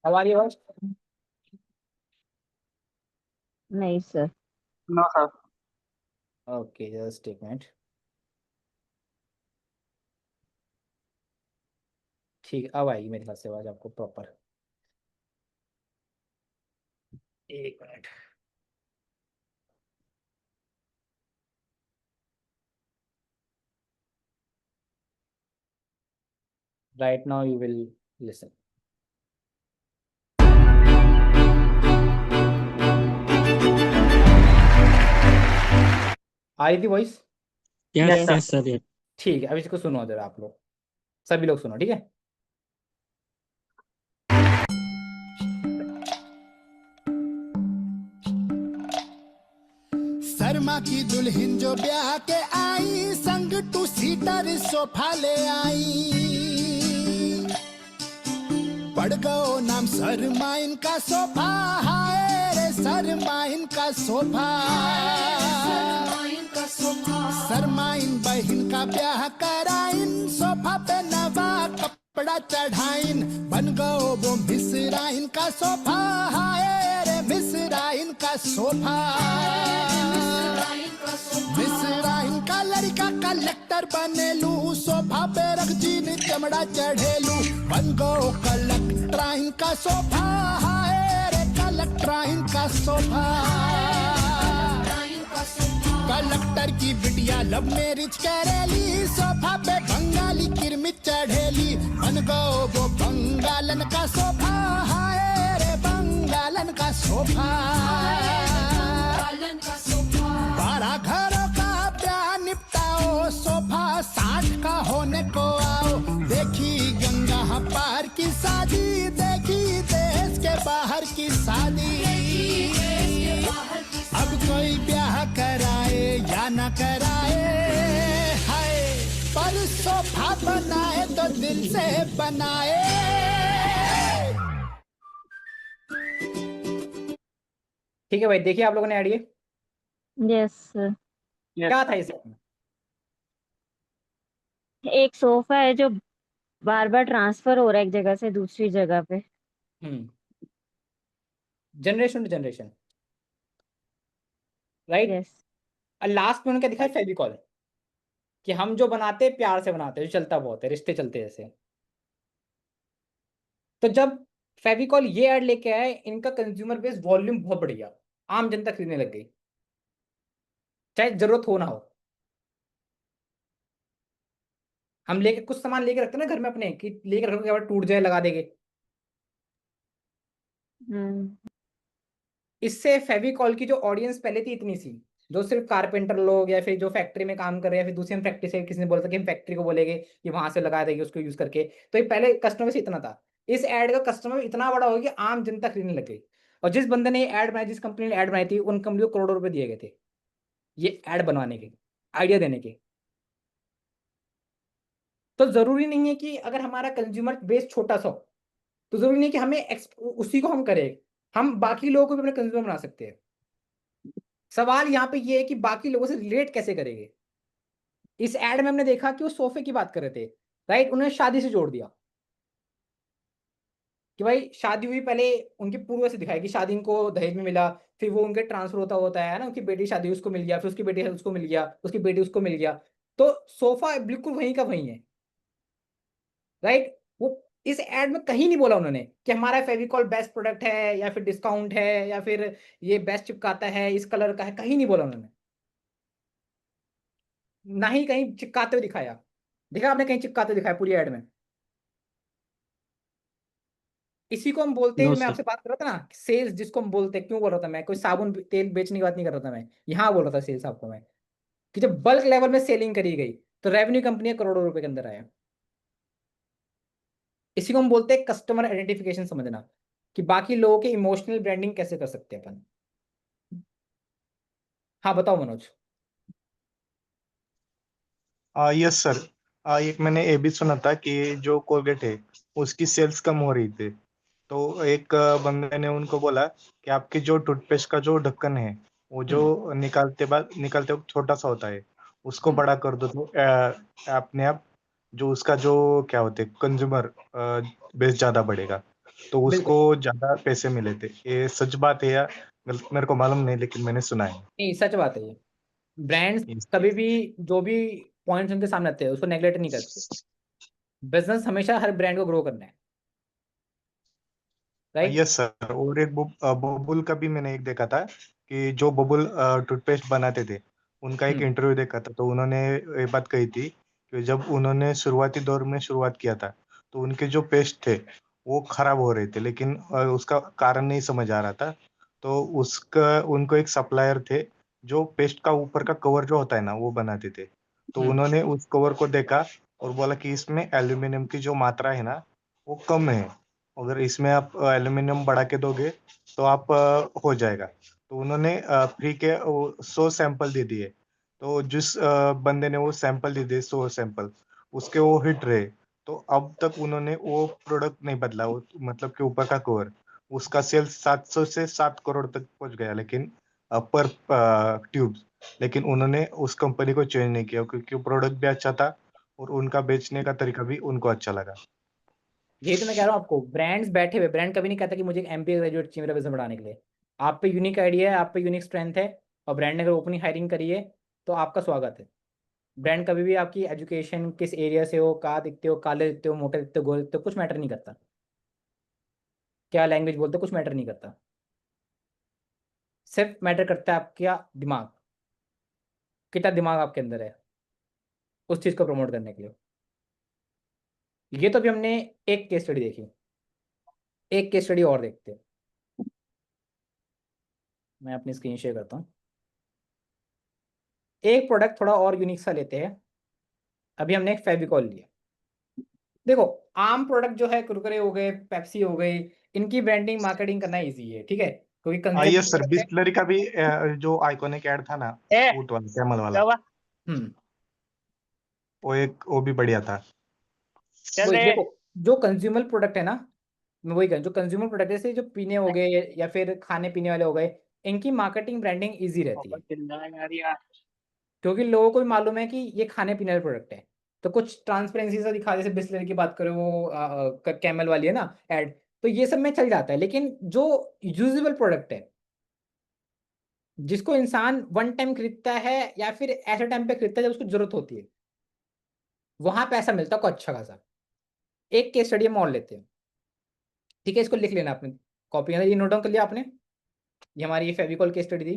हमारी आवाज नहीं sir. No sir. Okay, just एक मिनट। ठीक है, अब आएगी मेरे ख्याल से आवाज आपको प्रॉपर। एक minute. Right now you will listen. आ रही थी voice? Yes Yes. Yes sir yes. ठीक है, अब इसको सुनो जरा आप लोग, सभी लोग सुनो, ठीक है। शर्मा की दुल्हन जो ब्याह के आई, संग टू सीटर सोफा ले आई। पड़ गयो नाम शर्मा इनका सोफा, हाय रे शर्मा इनका सोफा। शर्मा इन बहन का ब्याह कराइन, सोफा पे नवा कपड़ा चढ़ाइन। बन गयो वो मिसरा इनका सोफा, हाय रे मिसरा इनका सोफा। मिसरा इनका लड़का कलेक्टर बनेलू, सोफा पे रख जीन चमड़ा चढ़ेलू। बन गो कलेक्टर इनका सोफा, हाय रे कलेक्टर इनका सोफा। कलेक्टर की बिटिया लव मैरिज करेली, सोफा पे बंगाली किरमिट चढ़ेली। बन गो वो बंगालन का सोफा, हाय रे बंगालन का सोफा। 12 घरों का ब्याह निपटाओ, सोफा 60 का होने को आओ। देखी गंगा पार की शादी, देखी देश के बाहर की शादी। अब कोई ब्याह कराए या न कराए, हाय पर सोफा बनाए तो दिल से बनाए। ठीक है भाई, देखिए आप लोगों ने आइडिया यस सर। क्या था इसमें? एक सोफा है जो बार बार ट्रांसफर हो रहा है एक जगह से दूसरी जगह पे। Generation to generation, right. Yes. और लास्ट में उन्होंने क्या दिखाया? फेविकॉल, कि हम जो बनाते हैं प्यार से बनाते हैं, जो चलता बहुत है, रिश्ते चलते हैं ऐसे। तो जब फेविकॉल ये ऐड लेके आए, इनका कंज्यूमर बेस वॉल्यूम बहुत बढ़ गया, आम जनता खरीदने लग गई, चाहे जरूरत हो ना हो। हम लेके कुछ सामान लेके रखते हैं ना घर में अपने, कि लेके रखने के बाद टूट जाए, लगा देंगे। इससे फेविकॉल की जो ऑडियंस पहले थी इतनी सी, जो सिर्फ कारपेंटर लोग या फिर जो फैक्ट्री में काम कर रहे हैं, या फिर दूसरी हम फैक्ट्री से किसी ने बोला था कि हम फैक्ट्री को बोलेंगे कि वहां से लगा देंगे उसको यूज करके, तो ये पहले कस्टमर से इतना था। इस एड का कस्टमर इतना बड़ा हो गया, आम जनता खरीदने लग गई। और जिस बंदे ने ये एड बनाई, जिस कंपनी ने एड बनाई थी, उन कंपनी को करोड़ों रुपए दिए गए थे ये एड बनवाने के, आइडिया देने के। तो जरूरी नहीं है कि अगर हमारा कंज्यूमर बेस छोटा सा हो, तो जरूरी नहीं है कि हमें उसी को हम करें, हम बाकी लोगों को भी अपने कंज्यूमर बना सकते हैं। सवाल यहाँ पे ये है कि बाकी लोगों से रिलेट कैसे करेंगे। इस एड में हमने देखा कि वो सोफे की बात कर रहे थे, राइट, उन्होंने शादी से जोड़ दिया कि भाई शादी हुई, पहले उनके पूर्व से दिखाया कि शादी इनको दहेज में मिला, फिर वो उनके ट्रांसफर होता होता है ना, उनकी बेटी शादी हुई, उसको मिल गया, फिर उसकी बेटी उसको मिल गया, उसकी बेटी उसको मिल गया। तो सोफा बिल्कुल वहीं का वहीं है, राइट। वो इस एड में कहीं नहीं बोला उन्होंने कि हमारा फेविकॉल बेस्ट प्रोडक्ट है, या फिर डिस्काउंट है, या फिर ये बेस्ट चिपकाता है, इस कलर का है, कहीं नहीं बोला उन्होंने। ना ही कहीं चिपकाते हुए दिखाया, देखा आपने कहीं चिपकाते हुए दिखाया पूरी एड में? इसी को हम बोलते हैं, नो मैं सर। आपसे बात कर रहा था ना, सेल्स जिसको हम बोलते हैं। क्यों बोल रहा था मैं? कोई साबुन तेल बेचने की बात नहीं कर रहा था मैं, यहाँ बोल रहा था सेल्स आपको मैं, कि जब बल्क लेवल में सेलिंग करी गई तो रेवेन्यू कंपनी करोड़ों रुपए के अंदर आया। इसी को हम बोलते हैं कस्टमर आइडेंटिफिकेशन, समझना कि बाकी लोगों के इमोशनल ब्रांडिंग कैसे कर सकते हैं अपन। हाँ बताओ मनोज। Yes sir. एक मैंने ये भी सुना था कि जो कोलगेट है उसकी सेल्स कम हो रही थी, तो एक बंदे ने उनको बोला कि आपकी जो टूथपेस्ट का जो ढक्कन है वो जो निकालते वक्त छोटा सा होता है, उसको बड़ा कर दो, तो अपने आप जो उसका जो क्या होते कंज्यूमर बेस ज्यादा बढ़ेगा। तो बिल्कुल उसको ज्यादा पैसे मिले थे। ये सच बात है या गलत मेरे को मालूम नहीं, लेकिन मैंने सुना है। नहीं, सच बात है ये। Brands Yes. कभी भी जो भी पॉइंट्स उनके सामने आते हैं उसको नेगलेक्ट नहीं करते। बिजनेस हमेशा हर ब्रांड को ग्रो करना है, राइट। Yes sir. और एक बबुल का भी मैंने एक देखा था कि जो बबुल टूथपेस्ट बनाते थे, उनका एक इंटरव्यू देखा था। तो उन्होंने ये बात कही थी कि जब उन्होंने शुरुआती दौर में शुरुआत किया था, तो उनके जो पेस्ट थे वो खराब हो रहे थे, लेकिन उसका कारण नहीं समझ आ रहा था। तो उसका उनको एक सप्लायर थे जो पेस्ट का ऊपर का कवर जो होता है ना, वो बनाते थे। तो उन्होंने उस कवर को देखा और बोला कि इसमें एल्यूमिनियम की जो मात्रा है ना, वो कम है। अगर इसमें आप एल्यूमिनियम बढ़ा के दोगे तो आप हो जाएगा। तो उन्होंने फ्री के 100 सैंपल दे दिए। तो जिस बंदे ने वो सैंपल दे दिए 100 सैंपल, उसके वो हिट रहे। तो अब तक उन्होंने वो प्रोडक्ट नहीं बदला, वो मतलब कि ऊपर का कवर, उसका सेल्स 700 से 7 करोड़ तक पहुंच गया, लेकिन पर ट्यूब। लेकिन उन्होंने उस कंपनी को चेंज नहीं किया क्योंकि वो प्रोडक्ट भी अच्छा था और उनका बेचने का तरीका भी उनको अच्छा लगा। यही तो मैं कह रहा हूँ आपको, ब्रांड्स बैठे हुए, ब्रांड कभी नहीं कहता कि मुझे एक MBA ग्रेजुएट चाहिए मेरा बिजनेस बढ़ाने के लिए। आप पे यूनिक आइडिया है, आप पे यूनिक स्ट्रेंथ है, और ब्रांड ने अगर ओपनिंग हायरिंग करी है तो आपका स्वागत है। ब्रांड कभी भी आपकी एजुकेशन किस एरिया से हो, कहाँ दिखते हो, काले दिखते हो, मोटे दिखते हो, गोरे दिखते हो, कुछ मैटर नहीं करता। क्या लैंग्वेज बोलते हो, कुछ मैटर नहीं करता। सिर्फ मैटर करता है आपका दिमाग, कितना दिमाग आपके अंदर है उस चीज़ को प्रमोट करने के लिए। ये तो अभी हमने एक केस स्टडी देखी, एक केस स्टडी और देखते हैं। मैं अपनी स्क्रीन शेयर करता हूँ। एक प्रोडक्ट थोड़ा और यूनिक सा लेते हैं। अभी हमने एक फेविकॉल लिया। देखो, आम प्रोडक्ट जो है, कुरकुरे हो गए, पेप्सी हो गई, इनकी ब्रांडिंग मार्केटिंग करना इजी है, ठीक है, क्योंकि कंज्यूमर यस सर। प्रोडक्ट है। बिस्लरी का भी जो आइकॉनिक एड था ना, ए ऊट वाला, कैमल क्या वाला, हुआ? हम्म वो भी बढ़िया था। चल वही रहे। देखो, जो कंज्यूमर प्रोडक्ट है ना, मैं वही कहूँ, जो कंज्यूमर प्रोडक्ट है, जैसे जो पीने हो गए या फिर खाने पीने वाले हो गए, इनकी मार्केटिंग ब्रांडिंग इजी रहती है, बहुत चिल्ला यार यार। क्योंकि लोगों को भी मालूम है कि ये खाने पीने वाले प्रोडक्ट है। तो कुछ ट्रांसपेरेंसी सा दिखा, जैसे बिस्लरी की बात करें, वो कैमल वाली है ना एड, तो ये सब में चल जाता है। लेकिन जो यूजेबल प्रोडक्ट है, जिसको इंसान वन टाइम खरीदता है या फिर ऐसे टाइम पे खरीदता है जब उसको जरूरत होती है, वहां पैसा मिलता है को अच्छा खासा। एक केस स्टडी हम और लेते हैं, ठीक है, इसको लिख लेना आपने, कॉपी ये नोट डाउन कर लिया आपने। ये हमारी ये फेविकॉल केस स्टडी थी,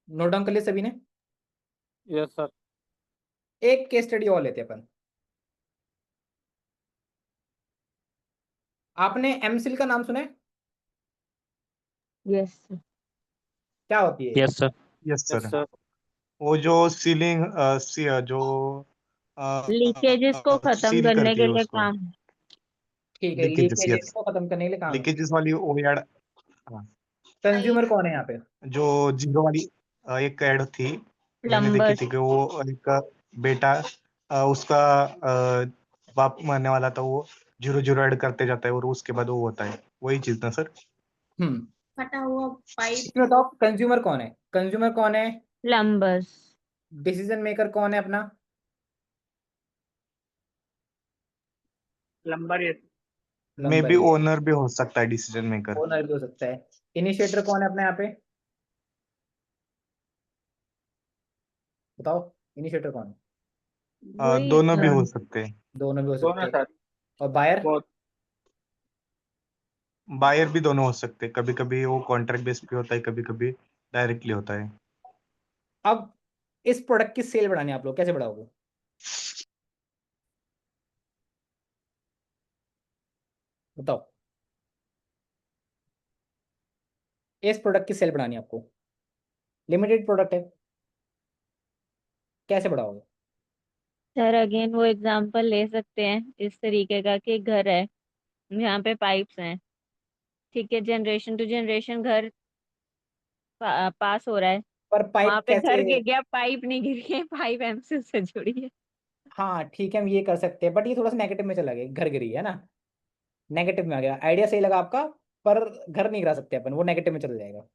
नोट डाउन कर लिया सभी ने। Yes sir. एक केस स्टडी और लेते हैं अपन। आपने एमसिल का नाम सुना है? यस। क्या होती है? Yes sir. Yes yes sir. Sir. वो जो सीलिंग जो लीकेजेस को खत्म सील करने करती के है लिए उसको, काम। ठीक है, लीकेजेस। लीकेजेस यस, को खत्म करने के लिए काम है। लीकेजेस वाली वो एड। कंज्यूमर कौन है यहाँ पे? जो जीरो वाली एक एड थी, मैंने देखी प्लम्बर। थी कि वो एक बेटा उसका बाप मरने वाला था, वो 0 0 ऐड करते जाता है और उसके बाद वो होता है, वही चीज ना सर? हम्म फटा हुआ पाइप। इसमें बताओ कंज्यूमर कौन है, कंज्यूमर कौन है, प्लम्बर्स। डिसीजन मेकर कौन है अपना? प्लम्बर ये। मे प्लम्बर बी ही है। ओनर भी हो सकता है डिसीजन मेकर। ओनर भी हो सकता है। इनिशिएटर कौन है अपना यहाँ पे? बताओ, इनिशिएटर कौन है? वही दोनों भी हो सकते हैं। दोनों भी हो सकते दोनों हैं। सर। और बायर? बहुत। बायर भी दोनों हो सकते हैं, कभी कभी वो कॉन्ट्रैक्ट बेस पे होता है, कभी कभी डायरेक्टली होता है। अब इस प्रोडक्ट की सेल बढ़ानी है, आप लोग कैसे बढ़ाओगे? बताओ, इस प्रोडक्ट की सेल बढ़ानी है आपको, लिमिटेड प्रोडक्ट है, कैसे बढ़ाओगे? सर अगेन वो एग्जांपल ले सकते हैं इस तरीके का कि घर है, यहाँ पे पाइप्स हैं, ठीक है, जनरेशन टू जनरेशन घर पास हो रहा है। पर वहां पाइप पे कैसे? घर गिर गया, पाइप नहीं गिर गई, पाइप एमसील से जुड़ी है। हाँ ठीक है, हम ये कर सकते हैं, बट ये थोड़ा सा नेगेटिव में चला गया, घर गिरी है ना, नेगेटिव में आ गया। आइडिया सही लगा आपका, पर घर नहीं गिरा सकते अपन, वो नेगेटिव में चला जाएगा,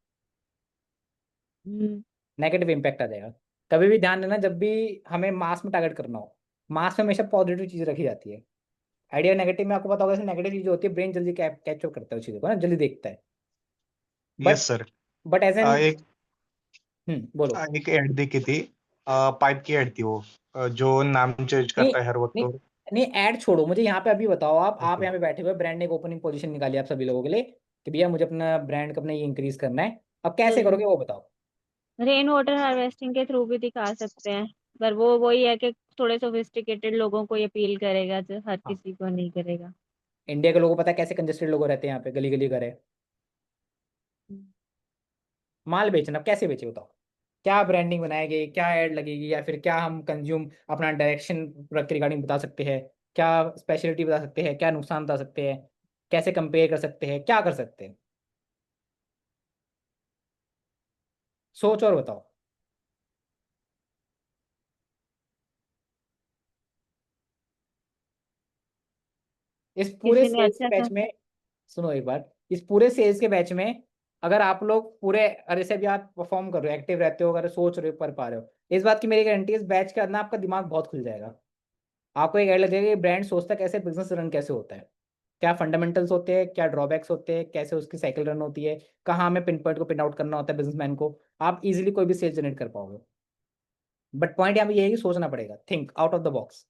हम्म। नेगेटिव इम्पैक्ट आ जाएगा। कभी भी ध्यान देना, जब भी हमें मास में टारगेट करना हो, मास में हमेशा पॉजिटिव चीज रखी जाती है। आइडिया नेगेटिव में आपको पता होगा, नेगेटिव चीज होती है ब्रेन जल्दी कैप्चर करता है उस चीज को ना, जल्दी देखता है। Yes sir. But as an एक बोलो। एक एड देखी थी, पाइप की एड थी वो, जो नाम चेंज नहीं करता है हर वक्त नहीं तो। नहीं, ऐड छोड़ो, मुझे यहाँ पे अभी बताओ, आप ओके। यहाँ पे बैठे हुए, ब्रांड ने एक ओपनिंग पोजीशन निकाली आप सभी लोगों के लिए कि भैया मुझे अपना ब्रांड का अपना ये इंक्रीज करना है, अब कैसे करोगे वो बताओ। रेन वाटर हार्वेस्टिंग के थ्रू भी दिखा सकते हैं, पर वो वही है कि थोड़े सोफिस्टिकेटेड लोगों को ये अपील करेगा, जो हर हाँ, किसी को नहीं करेगा। इंडिया के लोगों को पता है कैसे कंजेस्टेड लोग रहते हैं यहाँ पे, गली गली घर है। माल बेचना, अब कैसे बेचे बताओ, क्या ब्रांडिंग बनाएगी, क्या ऐड लगेगी, या फिर क्या हम कंज्यूम अपना डायरेक्शन प्रोडक्ट रिगार्डिंग बता सकते हैं, क्या स्पेशलिटी बता सकते हैं, क्या नुकसान बता सकते हैं, कैसे कंपेयर कर सकते हैं, क्या कर सकते हैं, सोच और बताओ। इस पूरे किसी ने सेल्स के अच्छा सा बैच में, सुनो एक बार, इस पूरे सेल्स के बैच में अगर आप लोग पूरे, अरे से भी आप परफॉर्म कर रहे हो, एक्टिव रहते हो, अगर सोच रहे हो, कर पा रहे हो, इस बात की मेरी गारंटी है, इस बैच के अंदर आपका दिमाग बहुत खुल जाएगा। आपको एक आइडिया लगेगा कि ब्रांड सोचता है कैसे, बिजनेस रन कैसे होता है, क्या फंडामेंटल्स होते हैं, क्या ड्रॉबैक्स होते हैं, कैसे उसकी साइकिल रन होती है, कहाँ हमें पिन पॉइंट को पिन आउट करना होता है बिजनेसमैन को, आप इजीली कोई भी सेल जनरेट कर पाओगे। बट पॉइंट यहाँ पे ये है कि सोचना पड़ेगा, think out of the box.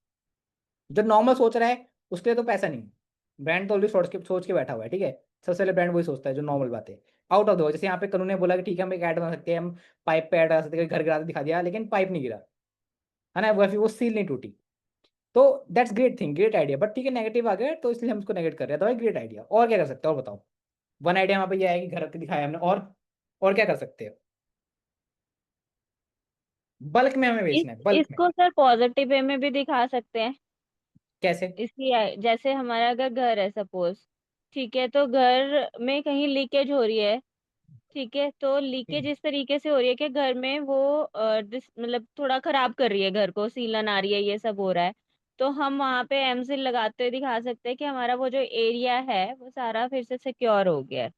जो नॉर्मल सोच रहा है उसके लिए तो पैसा नहीं है, ब्रांड तो ऑलरेडी सोच के बैठा हुआ है, ठीक है। सबसे पहले ब्रांड वही सोचता है जो नॉर्मल बात है। आउट ऑफ द बॉक्स, जैसे यहाँ पे कनु ने बोला कि ठीक है हम एक ऐड बना सकते हैं, हम पाइप पे ऐड डाल सकते हैं, घर गिरा दिखा दिया लेकिन पाइप नहीं गिरा, है ना, वो सील नहीं टूटी, तो that's great thing, great idea, but ठीक है नेगेटिव आ गया तो इसलिए हम इसको नेगेट कर रहे हैं, तो भाई ग्रेट आइडिया, और क्या कर सकते हैं और बताओ। वन आइडिया वहाँ पे ये है कि घर के दिखाया हमने, और क्या कर सकते हो, बल्क में हमें बेचना है, बल्क में। इसको सर पॉजिटिव वे में भी दिखा सकते हैं। कैसे? इसकी जैसे हमारा अगर घर है सपोज, ठीक है, तो घर में कहीं लीकेज हो रही है, ठीक है, तो लीकेज हम्म, इस तरीके से हो रही है कि घर में वो मतलब थोड़ा खराब कर रही है घर को, सीलन आ रही है, ये सब हो रहा है। तो हम वहां पे एमसील लगाते हुए दिखा सकते हैं कि हमारा वो जो एरिया है वो सारा फिर से सिक्योर हो गया है।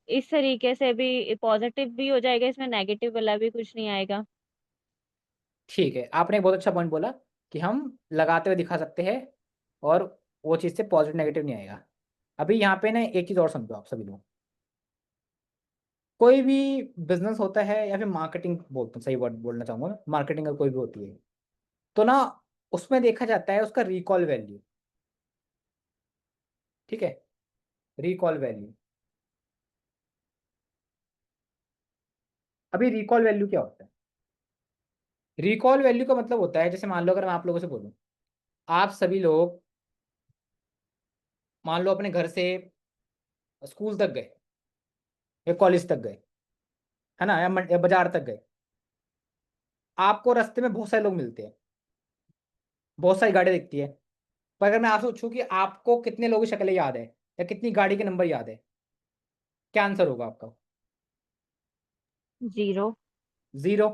इस तरीके से भी पॉजिटिव भी हो जाएगा, इसमें नेगेटिव वाला भी कुछ नहीं आएगा। ठीक है, आपने एक बहुत अच्छा पॉइंट बोला कि हम लगाते हुए दिखा सकते हैं, और वो चीज़ से पॉजिटिव नेगेटिव नहीं आएगा। अभी यहाँ पे ना एक चीज़ और समझो आप सभी लोग, कोई भी बिजनेस होता है या फिर मार्केटिंग बोलते हैं, सही वर्ड बोलना चाहूंगा, मार्केटिंग अगर कोई भी होती है तो ना, उसमें देखा जाता है उसका रिकॉल वैल्यू, ठीक है, रिकॉल वैल्यू। अभी रिकॉल वैल्यू क्या होता है? रिकॉल वैल्यू का मतलब होता है, जैसे मान लो अगर मैं आप लोगों से बोलूं, आप सभी लोग मान लो अपने घर से स्कूल तक गए या कॉलेज तक गए, है ना, या बाजार तक गए, आपको रास्ते में बहुत सारे लोग मिलते हैं, बहुत सारी गाड़ी दिखती है, पर अगर मैं आपसे पूछूं कि आपको कितने लोगों की शक्लें याद है या कितनी गाड़ी के नंबर याद है, क्या आंसर होगा आपका? जीरो। जीरो।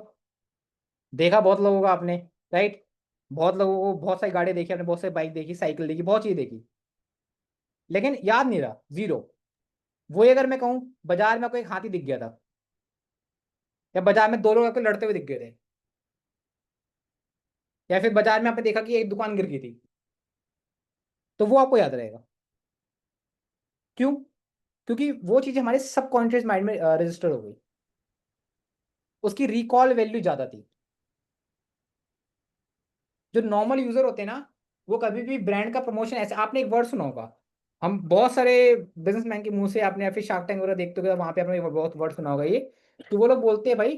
देखा बहुत लोगों को आपने, राइट, बहुत लोगों को बहुत सारी गाड़ी देखी आपने, बहुत सारी बाइक देखी, साइकिल देखी, बहुत चीज देखी, लेकिन याद नहीं रहा, जीरो। वही अगर मैं कहूँ बाजार में कोई एक हाथी दिख गया था, या बाजार में दो लोग आपको लड़ते हुए दिख गए थे, या फिर बाजार में आपने देखा कि एक दुकान गिर गई थी, तो वो आपको याद रहेगा। क्यों? क्योंकि वो चीज़ हमारे सबकॉन्शियस माइंड में रजिस्टर हो गई, उसकी रिकॉल वैल्यू ज़्यादा थी। जो नॉर्मल यूजर होते हैं ना, वो कभी भी ब्रांड का प्रमोशन, ऐसे आपने एक वर्ड सुना होगा, हम बहुत सारे बिजनेसमैन के मुंह से आपने, या फिर शार्क टैंक वगैरह देखते हो वहां पे आपने बहुत वर्ड सुना होगा ये, कि वो लोग बोलते हैं भाई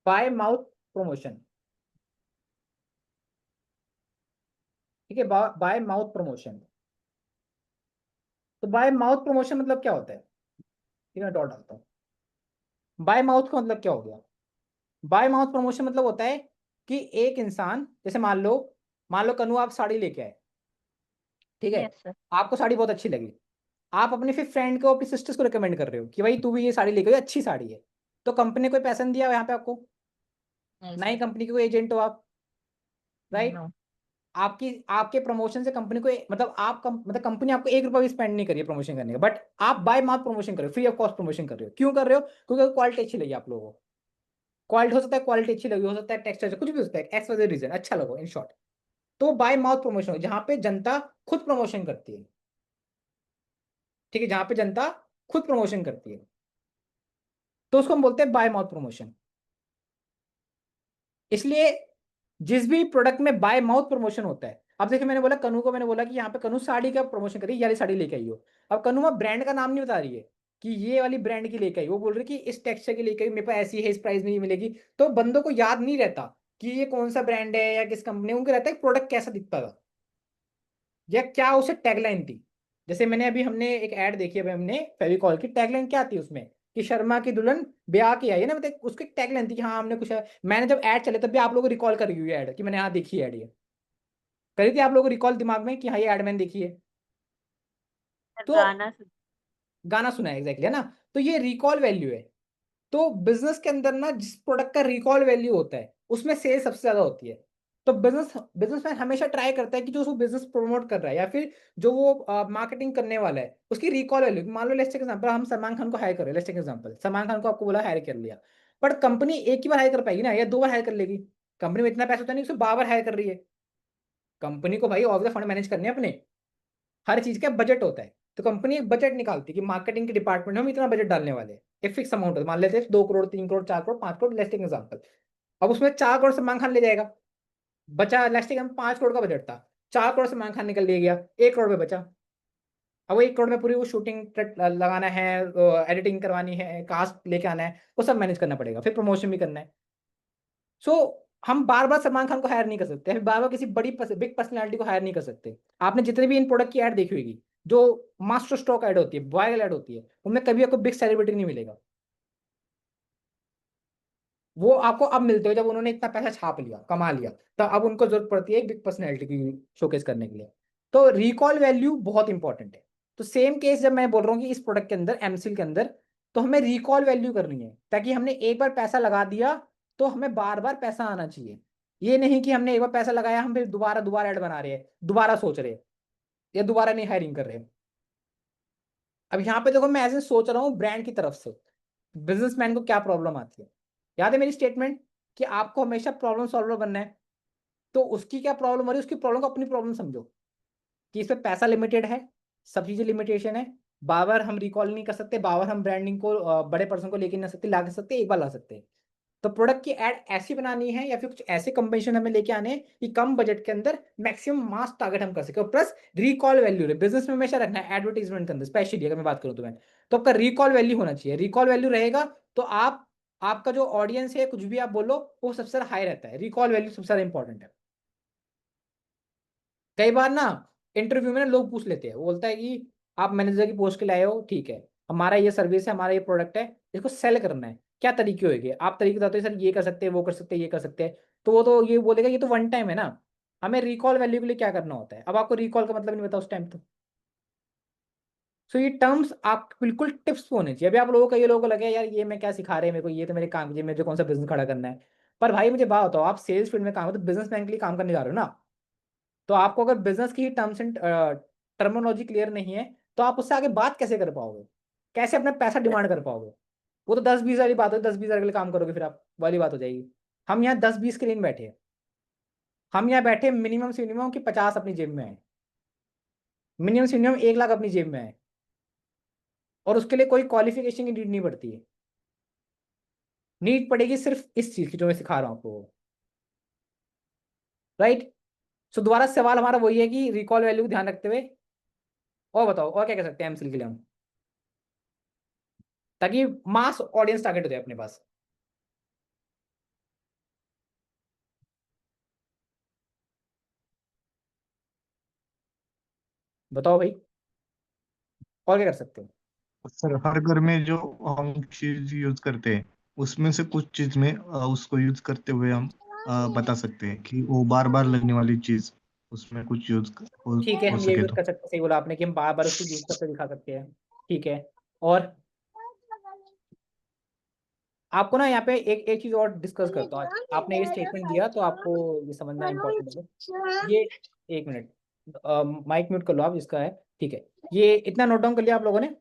बाय माउथ प्रमोशन, ठीक है, बाय माउथ प्रमोशन। तो बाय माउथ प्रमोशन मतलब क्या होता है, ठीक है, डॉट डालता हूँ। बाय माउथ का मतलब क्या हो गया? बाय माउथ प्रमोशन मतलब होता है कि एक इंसान, जैसे मान लो कनु आप साड़ी लेके आए, ठीक है, यस सर। आपको साड़ी बहुत अच्छी लगी, आप अपने फिर फ्रेंड को, अपनी सिस्टर्स को रिकमेंड कर रहे हो कि भाई तू भी ये साड़ी लेके, अच्छी साड़ी है, तो कंपनी ने कोई पैसा नहीं दिया यहाँ पे आपको, नहीं ना ही सर। कंपनी के कोई एजेंट हो आप, राइट। नो। आपकी आपके प्रमोशन से कंपनी को मतलब मतलब कंपनी आपको 1 रुपया भी स्पेंड नहीं करी है प्रमोशन करने का, बट आप बाय माउथ प्रमोशन कर रहे हो, फ्री ऑफ कॉस्ट प्रमोशन कर रहे हो, क्यों कर रहे हो? क्योंकि क्वालिटी अच्छी लगी आप लोगों को, क्वालिटी हो सकता है, क्वालिटी अच्छी लगी हो सकता है, टेक्सचर कुछ भी हो सकता है, एक्स वाई रीजन अच्छा लगो इन शॉर्ट, तो बाय माउथ प्रमोशन, जहां पे जनता खुद प्रमोशन करती है, ठीक है, जहां पे जनता खुद प्रमोशन करती है, तो उसको हम बोलते हैं बाय माउथ प्रमोशन। इसलिए जिस भी प्रोडक्ट में बाय माउथ प्रमोशन होता है, अब देखिए मैंने बोला कनू को, मैंने बोला कि यहाँ पे कनू साड़ी का प्रमोशन करी, ये वाली साड़ी लेके आई हो। अब कनू में ब्रांड का नाम नहीं बता रही है कि ये वाली ब्रांड की लेके आई, वो बोल रही कि इस टेक्सचर की लेके आई, मेरे पास ऐसी है, इस प्राइस में ये मिलेगी। तो बंदों को याद नहीं रहता कि ये कौन सा ब्रांड है या किस कंपनी, उनको रहता है प्रोडक्ट कैसा दिखता था या क्या उसे टैगलाइन थी। जैसे मैंने अभी हमने एक ऐड देखी, अभी हमने फेविकॉल की टैगलाइन क्या थी उसमें, कि शर्मा की दुल्हन ब्याह की आई है ना, मतलब उसकी टैगलाइन थी कि हाँ हमने कुछ, मैंने जब ऐड चले तब भी आप लोगों को रिकॉल करी हुई ऐड कि मैंने हाँ देखी ऐड, ये करी थी आप लोगों को रिकॉल दिमाग में कि हाँ ये ऐड मैंने देखी है। तो गाना गाना सुना है एग्जैक्टली, है ना। तो ये रिकॉल वैल्यू है। तो बिजनेस के अंदर ना जिस प्रोडक्ट का रिकॉल वैल्यू होता है उसमें सेल सबसे ज्यादा होती है। तो बिजनेसमैन हमेशा ट्राई करता है कि जो उसको बिजनेस प्रमोट कर रहा है या फिर जो वो मार्केटिंग करने वाला है उसकी रिकॉल वैल्यू, मान लो लेट्स टेक एग्जांपल, हम सलमान खान को हायर कर रहे हैं, let's take example, Salman Khan को आपको बोला हायर कर लिया, बट कंपनी एक ही बार हायर कर पाएगी ना, या 2 बार हायर कर लेगी। कंपनी में इतना पैसा होता नहीं, उसको 12 बार हायर कर रही है। कंपनी को भाई ऑफ द फंड मैनेज करने अपने, हर चीज का बजट होता है। तो कंपनी एक बजट निकालती है कि मार्केटिंग के डिपार्टमेंट में हम इतना बजट डालने वाले हैं, एक फिक्स अमाउंट है, मान लेते हैं 2 crore, 3 crore, 4 crore, 5 crore, let's take example. अब उसमें 4 करोड़ सलमान खान ले जाएगा, बचा लेट्स टेक, हम 5 करोड़ का बजट था, 4 करोड़ सलमान खान निकल ले गया, 1 करोड़ में बचा। अब वो 1 करोड़ में पूरी वो शूटिंग लगाना है, एडिटिंग करवानी है, कास्ट लेके आना है, वो सब मैनेज करना पड़ेगा, फिर प्रमोशन भी करना है। सो हम बार बार सलमान खान को हायर नहीं कर सकते, बार बार किसी बड़ी बिग पर्सनैलिटी को हायर नहीं कर सकते। आपने जितने भी इन प्रोडक्ट की ऐड देखी होगी, जो मास्टर स्टॉक ऐड होती है, वायरल ऐड होती है, उनमें कभी आपको बिग सेलिब्रिटी नहीं मिलेगा। वो आपको अब मिलते हो जब उन्होंने इतना पैसा छाप लिया, कमा लिया, तो अब उनको जरूरत पड़ती है एक बिग पर्सनैलिटी की शोकेस करने के लिए। तो रिकॉल वैल्यू बहुत इंपॉर्टेंट है। तो सेम केस जब मैं बोल रहा हूँ कि इस प्रोडक्ट के अंदर, एमसील के अंदर, तो हमें रिकॉल वैल्यू करनी है, ताकि हमने एक बार पैसा लगा दिया तो हमें बार बार पैसा आना चाहिए। ये नहीं कि हमने एक बार पैसा लगाया, हम फिर दोबारा दोबारा ऐड बना रहे हैं, दोबारा सोच रहे हैं, या दोबारा नहीं हायरिंग कर रहे हैं। अब यहाँ पे देखो, मैं ऐसे सोच रहा हूँ ब्रांड की तरफ से, बिजनेसमैन को क्या प्रॉब्लम आती है। याद है मेरी स्टेटमेंट कि आपको हमेशा प्रॉब्लम सॉल्वर बनना है। तो उसकी क्या प्रॉब्लम हो रही है, उसकी प्रॉब्लम को अपनी प्रॉब्लम समझो, कि इसमें पैसा लिमिटेड है, सब चीजें लिमिटेशन है, बार बार हम रिकॉल नहीं कर सकते, बार बार हम ब्रांडिंग को बड़े पर्सन को लेके नहीं सकते, ला सकते, एक बार ला सकते हैं। तो प्रोडक्ट की एड ऐसी बनानी है या फिर कुछ ऐसे कॉम्बिनेशन हमें लेके आने हैं कि कम बजट के अंदर मैक्सिमम मास टारगेट हम कर सके, प्लस रिकॉल वैल्यू है। बिजनेस में हमेशा रखना है एडवर्टीजमेंट के अंदर, स्पेशली अगर मैं बात करूं तो आपका रिकॉल वैल्यू होना चाहिए। रिकॉल वैल्यू रहेगा तो आपका जो ऑडियंस है, कुछ भी आप बोलो, वो सबसे हाई रहता है। रिकॉल वैल्यू सबसे ज्यादा इंपॉर्टेंट है। कई बार ना इंटरव्यू में ना लोग पूछ लेते हैं, वो बोलता है कि आप मैनेजर की पोस्ट के लिए आए हो, ठीक है, हमारा ये सर्विस है, हमारा ये प्रोडक्ट है, इसको सेल करना है, क्या तरीके होंगे, आप तरीके बताते हो, सर ये कर सकते हैं, वो कर सकते हैं, ये कर सकते हैं। तो वो तो ये बोलेगा ये तो वन टाइम है ना, हमें रिकॉल वैल्यू के लिए क्या करना होता है। अब आपको रिकॉल का मतलब नहीं पता उस टाइम तो। सो ये टर्म्स आप बिल्कुल टिप्स होने चाहिए। अभी आप लोगों को, ये लोगों को लगे यार ये मैं क्या सिखा रहे हैं मेरे को, ये तो मेरे काम, ये मुझे कौन सा बिजनेस खड़ा करना है। पर भाई मुझे बात बताओ, आप सेल्स फील्ड में काम हो तो बिजनेसमैन के लिए काम करने जा रहे हो ना। तो आपको अगर बिजनेस की टर्म्स एंड टर्मिनोलॉजी क्लियर नहीं है, तो आप उससे आगे बात कैसे कर पाओगे, कैसे अपना पैसा डिमांड कर पाओगे। वो तो 10-20 वाली बात है, 10-20 के लिए काम करोगे फिर आप, वाली बात हो जाएगी। हम यहाँ 10-20 के लिए नहीं बैठे हैं, हम यहाँ बैठे मिनिमम से मिनिमम कि 50 अपनी जेब में है, मिनिमम से मिनिमम 1 लाख अपनी जेब में है, और उसके लिए कोई क्वालिफिकेशन की नीड नहीं पड़ती है। नीड पड़ेगी सिर्फ इस चीज की जो मैं सिखा रहा हूँ आपको, राइट। सो दोबारा सवाल हमारा वही है कि रिकॉल वैल्यू ध्यान रखते हुए, और बताओ और क्या कर सकते हैं एमसील के लिए हम, ताकि मास ऑडियंस टारगेट हो जाए अपने पास। बताओ भाई, और क्या कर सकते हो। सर हर घर में जो हम चीज यूज करते हैं उसमें से कुछ चीज में उसको यूज करते हुए हम बता सकते हैं कि वो बार बार लगने वाली चीज उसमें कुछ ठीक है, हो हम ये सके यूज तो। कर सकते हैं, सही बोला आपने कि हम बार बार उसको यूज करके दिखा सकते हैं। ठीक है। और आपको ना यहाँ पे एक एक चीज और डिस्कस करता हूँ। आपने ये स्टेटमेंट दिया तो आपको ये समझना इंपॉर्टेंट है। ये 1 मिनट, माइक म्यूट कर लो आप, इसका है, ठीक है। ये इतना नोट डाउन कर लिया आप लोगों ने,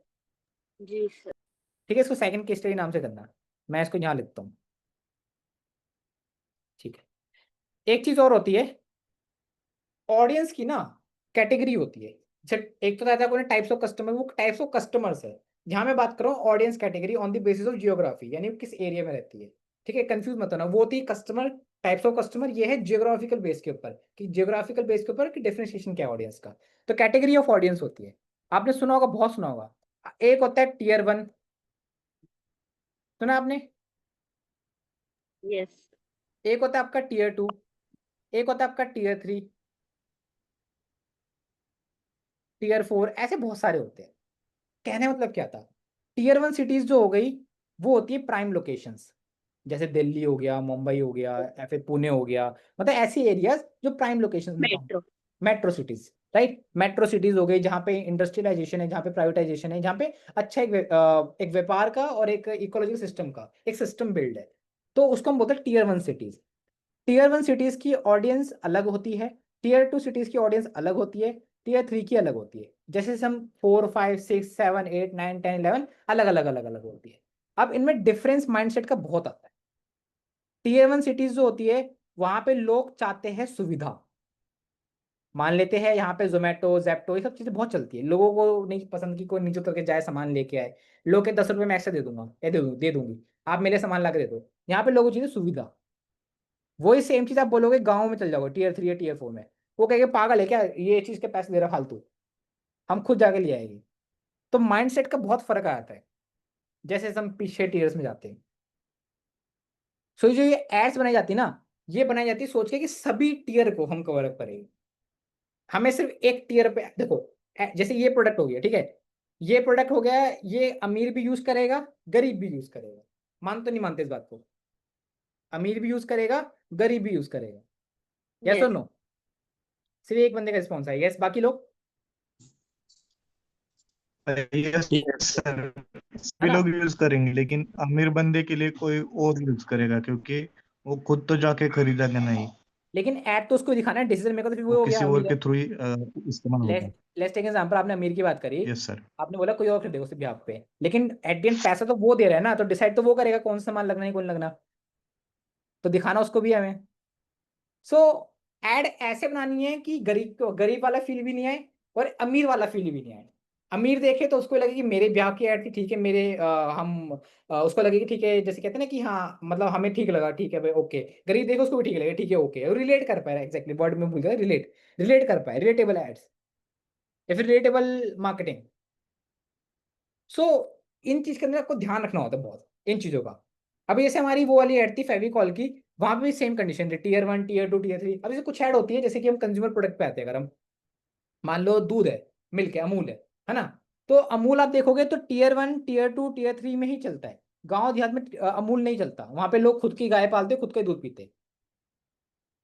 जी सर। ठीक है। इसको सेकंड केस स्टडी नाम से करना, मैं इसको यहाँ लिखता हूँ, ठीक है। एक चीज और होती है, ऑडियंस की ना कैटेगरी होती है। जैसे एक तो रहता है टाइप्स ऑफ कस्टमर, वो टाइप्स ऑफ कस्टमर्स है। जहां मैं बात कर रहा हूँ audience category on the basis of geography, यानी किस एरिया में रहती है। ठीक है, कंफ्यूज मत होना, वो होती है कस्टमर, टाइप्स ऑफ कस्टमर, ये है जियोग्राफिकल बेस के ऊपर, कि जियोग्राफिकल बेस के ऊपर कि डिफरेंशिएशन क्या है ऑडियंस का। तो कैटेगरी ऑफ ऑडियंस होती है, आपने सुना होगा, बहुत सुना होगा। एक होता है टीयर 1, सुना आपने? यस। एक होता है आपका टीयर 2, एक होता है आपका टीयर 3, टीयर 4, ऐसे बहुत सारे होते हैं। कहने का मतलब क्या था, टीयर 1 सिटीज जो हो गई वो होती है प्राइम लोकेशंस, जैसे दिल्ली हो गया, मुंबई हो गया, या फिर पुणे हो गया, मतलब ऐसी एरियाज जो प्राइम लोकेशंस में काम। Metro. Metro cities, right, metro cities हो गई जहाँ पे इंडस्ट्रियलाइजेशन है, जहाँ पे प्राइवेटाइजेशन है, जहाँ पे अच्छा एक व्यापार का और एक इकोलॉजिकल सिस्टम का एक सिस्टम बिल्ड है, तो उसको हम बोलते हैं टीयर 1 सिटीज। टीयर 1 सिटीज की ऑडियंस अलग होती है, टीयर 2 सिटीज की ऑडियंस अलग होती है, टीयर 3 की अलग होती है। जैसे हम 4 5 6 7 8 9 10 11 अलग अलग अलग अलग होती है। अब इनमें डिफरेंस माइंडसेट का बहुत आता है। टीयर 1 सिटीज जो होती है वहां पे लोग चाहते हैं सुविधा, मान लेते हैं यहाँ पे जोमेटो जेप्टो ये सब चीजें बहुत चलती है, लोगों को नहीं पसंद की कोई नीचे उतर के जाए सामान लेके आए, लोग के 10 रुपए में एक्स्ट्रा दे दूंगा, ये दे दूंगी, आप मेरे सामान ला के दे दो। यहाँ पे लोगों को चाहिए सुविधा। वही सेम चीज आप बोलोगे गाँव में चल जाओगे टीयर 3 या टीयर 4 में, वो कहेंगे पागल है क्या, ये चीज के पैसे दे रहा फालतू, हम खुद जाके ले आएंगे। तो माइंडसेट का बहुत फर्क आता है जैसे हम पीछे टीयर्स में जाते हैं। सो जो ये एड्स बनाई जाती है ना, ये बनाई जाती है सोच के कि सभी टीयर को हम कवर अप करेंगे, हमें सिर्फ एक टीयर पे देखो। जैसे ये प्रोडक्ट हो गया, ठीक है, ये प्रोडक्ट हो गया, ये अमीर भी यूज करेगा, गरीब भी यूज करेगा, मान तो नहीं मानते इस बात को, अमीर भी यूज करेगा, गरीब भी यूज करेगा, यस और यस। नो? सिर्फ एक बंदे का रिस्पॉन्स है यस, बाकी लोग, यस Yes, sir. सर, है सभी ना? लोग यूज करेंगे, लेकिन अमीर बंदे के लिए कोई और यूज करेगा, क्योंकि वो खुद तो जाके खरीदेगा नहीं, लेकिन ऐड तो उसको दिखाना है, डिसीजन मेकर तो फिर वो वो हो गया किसी और अमीर है। के थ्रू ही इस्तेमाल लेट्स होगा। लेट्स टेक एग्जांपल, आपने अमीर की बात करी, यस सर। आपने बोला कोई और खरीदेगा उससे बिहाफ पे, लेकिन एट द एंड पैसा तो वो दे रहा है ना, तो डिसाइड तो वो करेगा कौन सा सामान लगना है कौन लगना, तो दिखाना उसको भी है हमें। सो एड ऐसे बनानी है कि गरीब को गरीब वाला फील भी नहीं आए और अमीर वाला फील भी नहीं आए। अमीर देखे तो उसको लगे कि मेरे ब्याह की ऐड थी, ठीक है, मेरे उसको लगे कि ठीक है, जैसे कहते हैं ना कि हाँ मतलब हमें ठीक लगा, ठीक है भाई ओके। गरीब देखे उसको भी ठीक लगे, ठीक है ओके, और रिलेट कर पाए, एग्जैक्टली वर्ड में भूल गया, रिलेट, रिलेट कर पाए, रिलेटेबल एड्स या फिर रिलेटेबल मार्केटिंग। सो इन चीज के अंदर आपको ध्यान रखना होता है बहुत, इन चीजों का। अभी जैसे हमारी वो वाली ऐड थी फेविकॉल की, वहां पे भी सेम कंडीशन थी, टीयर 1 टीयर 2 टीयर 3। अब जैसे कुछ ऐड होती है, जैसे कि हम कंज्यूमर प्रोडक्ट पे आते हैं, अगर हम मान लो दूध है, मिल्क है, अमूल है ना, तो अमूल आप देखोगे तो टीयर 1 टीयर 2 टीयर 3 में ही चलता है। गांव देहात में अमूल नहीं चलता, वहां पे लोग खुद की गाय पालते, खुद का ही दूध पीते,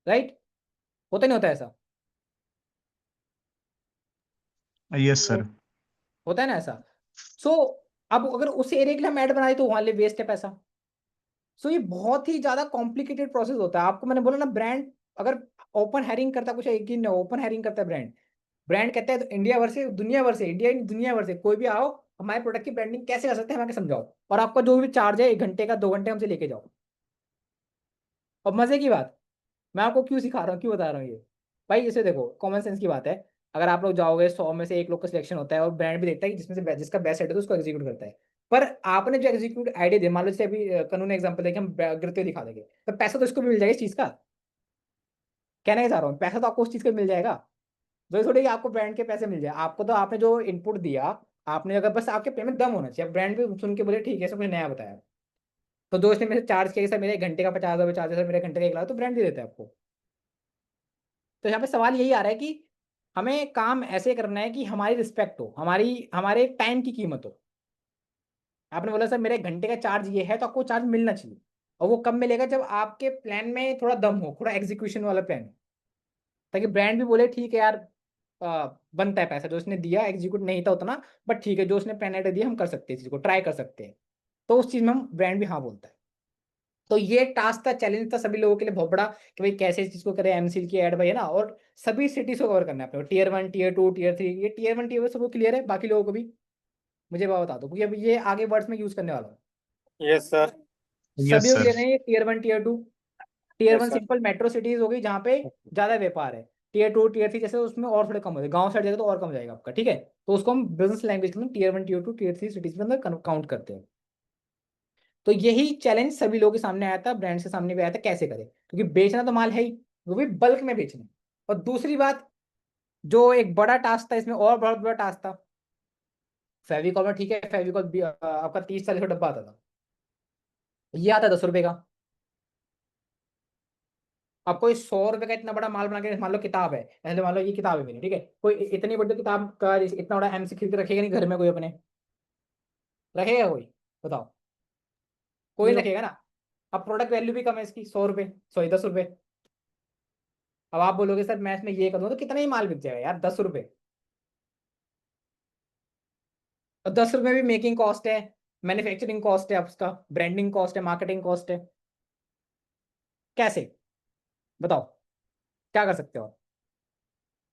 राइट? होता नहीं होता ऐसा? Yes sir. होता है ना ऐसा? सो अब अगर उस एरिया के लिए हम ऐड बनाए तो वहां लिए वेस्ट है पैसा। सो ये बहुत ही ज्यादा कॉम्प्लिकेटेड प्रोसेस होता है। आपको मैंने बोला ना, ब्रांड अगर ओपन हायरिंग करता है, कुछ एक ही ओपन हायरिंग करता है ब्रांड, ब्रांड कहता है तो इंडिया भर से, दुनिया भर से, इंडिया दुनिया भर से कोई भी आओ, हमारे प्रोडक्ट की ब्रांडिंग कैसे कर सकते हैं हमें समझाओ, और आपका जो भी चार्ज है 1 घंटे का 2 घंटे हमसे लेके जाओ। और मजे की बात, मैं आपको क्यों सिखा रहा हूँ, क्यों बता रहा हूँ ये, भाई जैसे देखो कॉमन सेंस की बात है, अगर आप लोग जाओगे 100 में से 1 लोग का सिलेक्शन होता है और ब्रांड भी देखता है कि जिसमें से जिसका बेस्ट है तो उसको एग्जीक्यूट करता है। पर आपने जो एग्जीक्यूट आइडिया दिया, मान लो जैसे अभी कानून एग्जाम्पल है कि हम गिरते हुए दिखा देंगे, तो पैसा तो इसको भी मिल जाएगा इस चीज का। कहना क्या चाह रहा हूँ, पैसा तो आपको उस चीज का मिल जाएगा, जो थोड़ी कि आपको ब्रांड के पैसे मिल जाए। आपको तो आपने जो इनपुट दिया, आपने अगर बस आपके पेमेंट दम होना चाहिए, ब्रांड भी सुन के बोले ठीक है सब कुछ नया बताया, तो दोस्त ने मेरे से चार्ज किया कि सर मेरे 1 घंटे का 50,000 चार्ज है सर, मेरे घंटे का 1 लाख, तो ब्रांड दे देता है आपको। तो यहाँ पे सवाल यही आ रहा है कि हमें काम ऐसे करना है कि हमारी रिस्पेक्ट हो, हमारी हमारे टाइम की कीमत हो। आपने बोला सर मेरे 1 घंटे का चार्ज ये है, तो आपको चार्ज मिलना चाहिए, और वो कब मिलेगा, जब आपके प्लान में थोड़ा दम हो, थोड़ा एग्जीक्यूशन वाला प्लान हो, ताकि ब्रांड भी बोले ठीक है यार, बनता है पैसा, जो उसने दिया एग्जीक्यूट नहीं था उतना, बट ठीक है जो उसने प्लान आइडिया दिया हम कर सकते हैं, चीज को ट्राई कर सकते हैं, तो उस चीज में हम ब्रांड भी हाँ बोलता है। तो ये टास्क था, चैलेंज था सभी लोगों के लिए बहुत बड़ा, कि भाई कैसे इस चीज को करें, एमसील की ऐड भाई है ना, और सभी सिटीज को कवर करना है अपने, टीयर 1 टीयर 2 टीयर 3, ये टीयर 1 टीयर 2 सबको क्लियर है, बाकी लोगों को भी मुझे बता दो, क्योंकि अब ये आगे वर्ड्स में यूज करने वाला हूँ। Yes, sir. यस सभी को सर। क्लियर है ये tier 1 tier 2? Tier Yes, 1 sir. Simple metro cities हो गई जहाँ पे ज्यादा व्यापार है, टीयर 2 टीयर 3 जैसे उसमें और थोड़े कम हो जाए, गांव साइड जाएगा तो और कम हो जाएगा आपका, ठीक है। तो उसको हम बिजनेस लैंग्वेज के अंदर टीयर 1 टीयर 2 टीयर 3 सिटीज के अंदर काउंट करते हैं। तो यही चैलेंज सभी लोगों के सामने आया था, ब्रांड्स के सामने भी आया था, कैसे करें, क्योंकि बेचना तो माल है ही, वो भी बल्क में बेचना। और दूसरी बात, जो एक बड़ा टास्क था इसमें, और बहुत बड़ा टास्क था, फेविकॉल में, ठीक है, फेविकॉल आपका 30-40 का डब्बा आता था, ये आता 10 रुपए का। अब कोई 100 रुपए का इतना बड़ा माल बना के, मान लो किताब है, ऐसे मान लो ये किताब है मेरी, ठीक है, कोई इतनी बड़ी किताब का इतना बड़ा एमसी खरीद के रखेगा नहीं घर में, कोई अपने रखेगा कोई, बताओ, कोई नहीं नो। रखेगा ना। अब प्रोडक्ट वैल्यू भी कम है इसकी, 100 रुपए, सॉरी 10 रुपए। अब आप बोलोगे सर मैं इसमें ये करूँ तो कितना ही माल बिक जाएगा यार, 10 रुपए। और 10 रुपए में भी मेकिंग कॉस्ट है, मैन्युफैक्चरिंग कॉस्ट है, उसका ब्रांडिंग कॉस्ट है, मार्केटिंग कॉस्ट है, कैसे, बताओ, क्या कर सकते हो आप?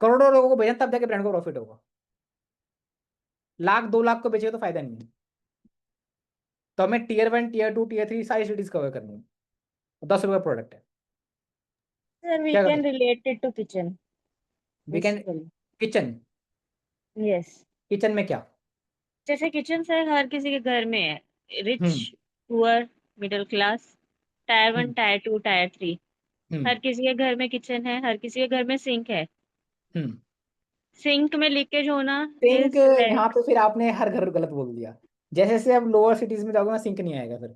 करोड़ों लोगों को भेजना तब जाके ब्रांड को प्रॉफिट होगा, लाख 2 लाख को बेचेगा तो फायदा नहीं है। तो हमें टीयर 1 टीयर 2 टीयर 3 सारी सिटीज कवर करनी है, 10 रुपये प्रोडक्ट है, सर वी क्या कर कैन सकते? Relate it to kitchen we can, basically. Kitchen, yes. Kitchen में क्या? जैसे किचन सर हर किसी के घर में है, rich, hmm poor, middle class, tier one, hmm tier two, tier three, hmm हर किसी के घर में किचन है, हर किसी के घर में सिंक है। हम्म सिंक में लीकेज होना सिंक, इज लाइक। यहाँ पे फिर आपने हर घर गलत बोल दिया। जैसे जैसे अब लोअर सिटीज में जाओगे ना, सिंक नहीं आएगा फिर।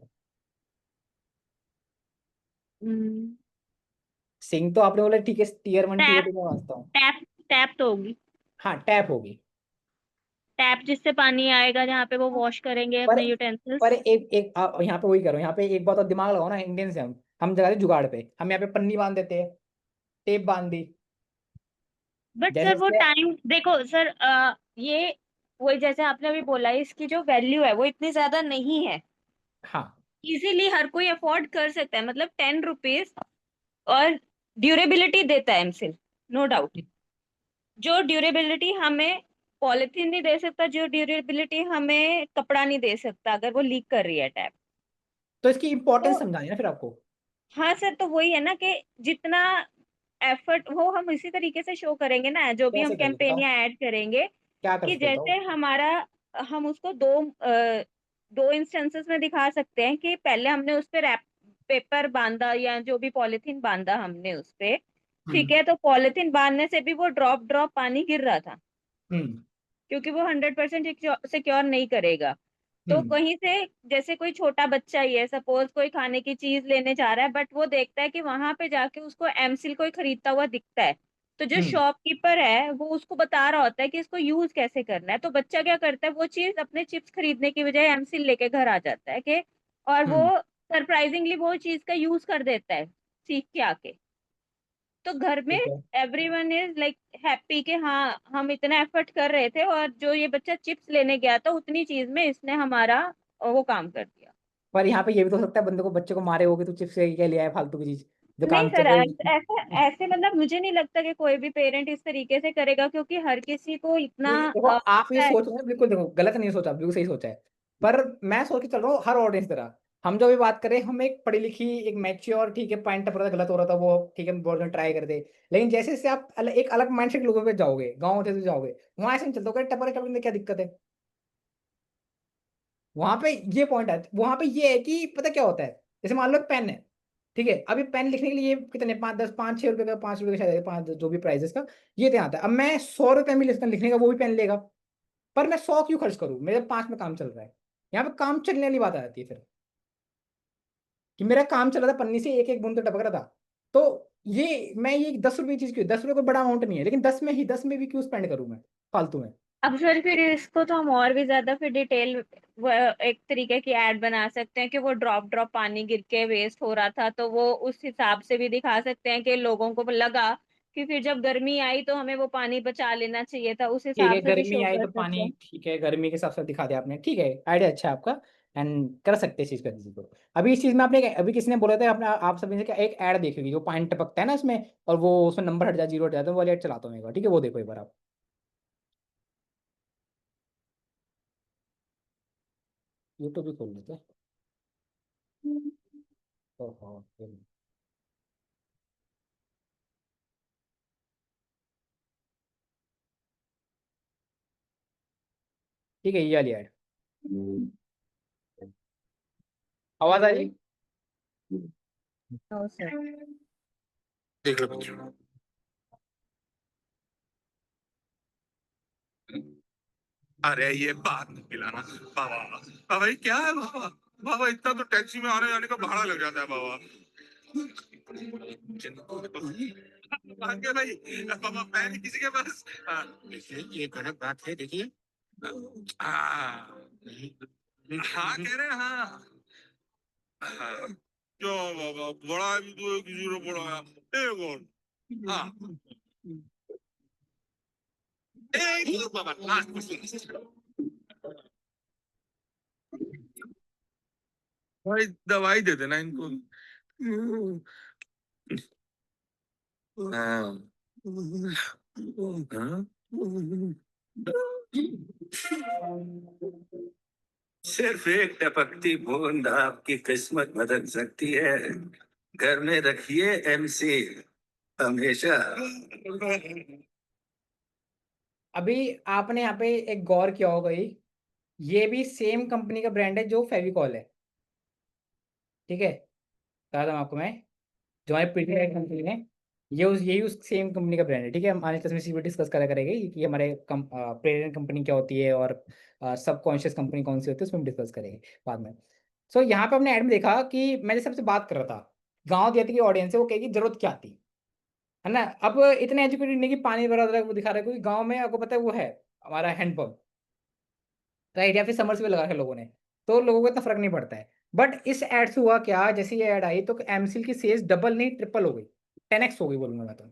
सिंक तो आपने बोला ठीक है, टीयर 1 टीयर टैप 2 में वास्ता हूँ। टैप टैप तो होगी। हाँ टैप होगी। टैप जिससे पानी आएगा, जहाँ पे वो वॉश करेंगे पर अपने यूटेंसिल्स। पर एक एक आप यहाँ पे वही करो, यहाँ पे एक बात और दिमाग लगाओ ना, इंडियन से हम जगह जुगाड़ पे, हम यहाँ पे पन्नी बांध देते हैं, टेप बांध दी, बट जैसे सर वो जैसे। टाइम देखो सर, ये वही जैसे आपने अभी बोला, इसकी जो वैल्यू है वो इतनी ज्यादा नहीं है। हाँ इजीली हर कोई अफोर्ड कर सकता है, मतलब 10 रुपीज। और ड्यूरेबिलिटी देता है एमसिल, नो डाउट। जो ड्यूरेबिलिटी हमें पॉलिथीन नहीं दे सकता, जो ड्यूरेबिलिटी हमें कपड़ा नहीं दे सकता अगर वो लीक कर रही है टैप। तो इसकी इंपॉर्टेंस तो समझानी ना फिर आपको। हाँ सर, तो वही है ना कि जितना एफर्ट वो हम इसी तरीके से शो करेंगे ना, जो भी कैसे हम करेंगे कैंपेन बताओ, या ऐड करेंगे, क्या कर कि सकते हो जैसे बताओ। हमारा, हम उसको दो इंस्टेंसेस में दिखा सकते हैं कि पहले हमने उस पे रैप पेपर बांधा या जो भी पॉलिथीन बांधा हमने उस पे, ठीक हम्म है, तो पॉलिथीन बांधने से भी वो ड्रॉप ड्रॉप पानी गिर रहा था, हम्म क्योंकि वो 100% सिक्योर नहीं करेगा। तो हम्म कहीं से, जैसे कोई छोटा बच्चा ही है, सपोज कोई खाने की चीज लेने जा रहा है, बट वो देखता है कि वहां पे जाके उसको एमसिल कोई खरीदता हुआ दिखता है, तो जो हम्म शॉपकीपर है वो उसको बता रहा होता है कि इसको यूज कैसे करना है, तो बच्चा क्या करता है, वो चीज अपने चिप्स खरीदने की बजाय एमसिल लेके घर आ जाता है कि, और वो हम्म सरप्राइजिंगली वो चीज का यूज कर देता है सीख के आके। तो घर में ठीक है। एवरीवन इज लाइक हैप्पी कि हाँ हम इतना एफर्ट कर रहे थे, और जो ये बच्चा चिप्स लेने गया था उतनी चीज में इसने हमारा वो काम कर दिया। पर यहाँ पे ये भी तो हो सकता है, बंदे को, बच्चे को मारे होगे तो चिप्स क्या ले आया फालतू की चीज, जो नहीं काम सर, चल रही। ऐसे ऐसे मतलब मुझे नहीं लगता कि कोई भी पेरेंट इस तरीके से करेगा, क्योंकि हर किसी को इतना नहीं देखो, आप ये सोच रहे हैं बिल्कुल, देखो गलत नहीं सोचा, बिल्कुल सही सोचा है। पर मैं सोच के चल रहा हूँ हर ऑडियंस तरह। हम जो भी बात करें, हम एक पढ़ी लिखी, एक मैच्योर, ठीक है, पॉइंट पर गलत हो रहा था वो, ठीक है, बोर्ड में ट्राई कर दे। लेकिन जैसे जैसे आप एक अलग माइंडसेट लोगों पे जाओगे, गाँव से जाओगे, वहां ऐसे नहीं चलता होगा, टपर टपर में क्या दिक्कत है। वहां पे ये पॉइंट है, वहां पे ये है कि पता क्या होता है, जैसे मान लो पेन है, ठीक है, अभी पेन लिखने के लिए कितने, 5-10 5-6 रुपए का, 5 रुपए का शायद, 5 जो भी प्राइस का, ये तो आता है। अब मैं 100 रुपए में लिखने का, वो भी पेन लेगा, पर मैं 100 क्यों खर्च करूं, मेरे 5 में काम चल रहा है। यहाँ पे काम चलने वाली बात आ जाती है फिर, कि मेरा काम चल रहा था, पन्नी से एक एक बूंद तो टपक रहा था। तो ये मैं ये 10 रुपए की चीज क्यों, 10 रुपए कोई बड़ा अमाउंट नहीं है, लेकिन 10 में भी क्यों स्पेंड करूं मैं फालतू में। अब सर फिर इसको तो हम और भी ज्यादा फिर डिटेल, एक तरीके की ऐड बना सकते हैं कि वो ड्रॉप ड्रॉप पानी गिर के वेस्ट हो रहा था, तो वो उस हिसाब से भी दिखा सकते हैं कि लोगों को लगा कि फिर जब गर्मी आई तो हमें वो पानी बचा लेना चाहिए था, उस ठीक हिसाब है, से भी गर्मी शो आई कर तो सकते पानी, हैं। ठीक है, गर्मी के हिसाब से दिखा दिया आपने, ठीक है, आइडिया अच्छा है आपका। एंड कर सकते हैं इस चीज का किसी को। अभी इस चीज में आपने, अभी किसी ने बोला था अपने, आप सभी ने क्या, एक ऐड देखी होगी, जो पॉइंट टपकता है ना इसमें, और वो उसमें नंबर हट जाए, जीरो हट जाता है, वो वाली ऐड चलाता हूँ एक बार, ठीक है, वो देखो एक बार आप, यूट्यूब भी खोल लेते हैं। ओहो, ठीक है, ये वाली ऐड। आवाज आ रही? No sir. देख लो बच्चों। अरे ये बात मत पिलाना बाबा। बाबा ये क्या है बाबा? बाबा इतना तो टैक्सी में आने जाने का भाड़ा लग जाता है बाबा। भाग्य भाई बाबा, मैं नहीं किसी के पास। देखिए ये गलत बात है। देखिए हाँ कह रहे हैं हाँ। हाँ, जो बाबा बड़ा भी तो किसी ने बड़ा एक और हाँ एक और बाबा लास्ट क्वेश्चन। भाई दवाई दे देना इनको। हाँ। हाँ? सिर्फ एक टपकती बूंद आपकी किस्मत बदल सकती है। घर में रखिए एमसी हमेशा। अभी आपने यहाँ पे एक गौर किया होगा, ये भी सेम कंपनी का ब्रांड है जो फेविकॉल है। ठीक है, बता दूं आपको मैं, जो हमारी पीटीआई कंपनी है, यही उस सेम कंपनी का ब्रांड है। ठीक है, हम आने क्लास में इसी पे डिस्कस करा करेंगे कि हमारे पेरेंट कंपनी क्या होती है और सबकॉन्शियस कंपनी कौन सी होती है, उसमें हम डिस्कस करेंगे बाद में। सो यहाँ पे हमने ऐड में देखा कि मैं जैसे सबसे बात कर रहा था, गाँव देहात की ऑडियंस है, वो कहेगी जरूरत क्या आती है ना। अब इतने एजुकेटेड नहीं कि पानी भरा रहा है वो दिखा रहा है, क्योंकि गाँव में आपको पता है वो है हमारा हैंडपम्प, राइट, या फिर समर्सिबल लगा है लोगों ने, तो लोगों को इतना फर्क नहीं पड़ता है। बट इस एड से हुआ क्या, जैसे ये ऐड आई तो एमसील की सेल्स डबल नहीं ट्रिपल हो गई, 10x हो गई बोलूंगा मैं तो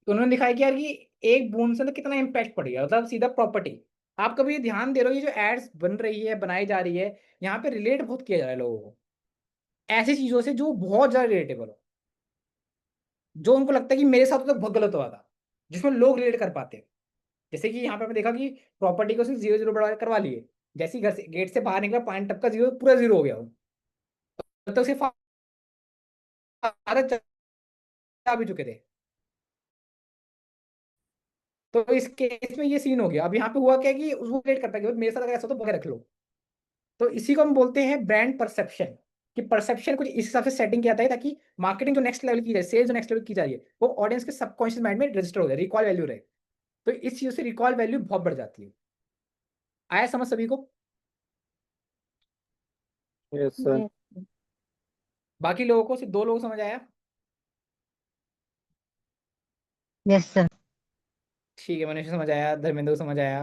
उन्होंने दिखाया कि यार कि एक बूंद से तो कितना इम्पैक्ट पड़ गया, मतलब सीधा प्रॉपर्टी। आप कभी ये ध्यान दे रहे हो, ये जो एड्स बन रही है बनाई जा रही है, यहाँ पे रिलेट बहुत किया जा रहा है लोगों को ऐसी चीजों से जो बहुत ज्यादा रिलेटेबल हो, जो उनको लगता है कि मेरे साथ तो बहुत गलत हुआ था, जिसमें लोग रिलेट कर पाते हैं। जैसे कि यहाँ पे हमने देखा कि प्रॉपर्टी को सिर्फ 0-0 बढ़ा करवा लिए, जैसे ही घर से गेट से बाहर निकला पानी टपका 0 पूरा 0 हो गया वो, तब तक सिर्फ आ भी चुके थे। तो इस केस में ये सीन हो गया। अब यहाँ पे हुआ क्या कि वो रिलेट करता है कि मेरे साथ अगर ऐसा तो बगैर रख लो। तो इसी को हम बोलते हैं ब्रांड परसेप्शन, कि परसेप्शन कुछ इस हिसाब से सेटिंग किया जाता है ताकि मार्केटिंग जो नेक्स्ट लेवल की जाए, सेल्स जो नेक्स्ट लेवल की जा रही है, वो ऑडियंस के सबकॉन्शियस माइंड में रजिस्टर हो जाए, रिकॉल वैल्यू रहे। तो इस चीज से रिकॉल वैल्यू बहुत बढ़ जाती है। आया समझ सभी को? Yes sir. बाकी लोगों को सिर्फ 2 लोगों को समझ आया? Yes sir. ठीक है, मनुष्य समझ आया, धर्मेंद्र को समझ आया,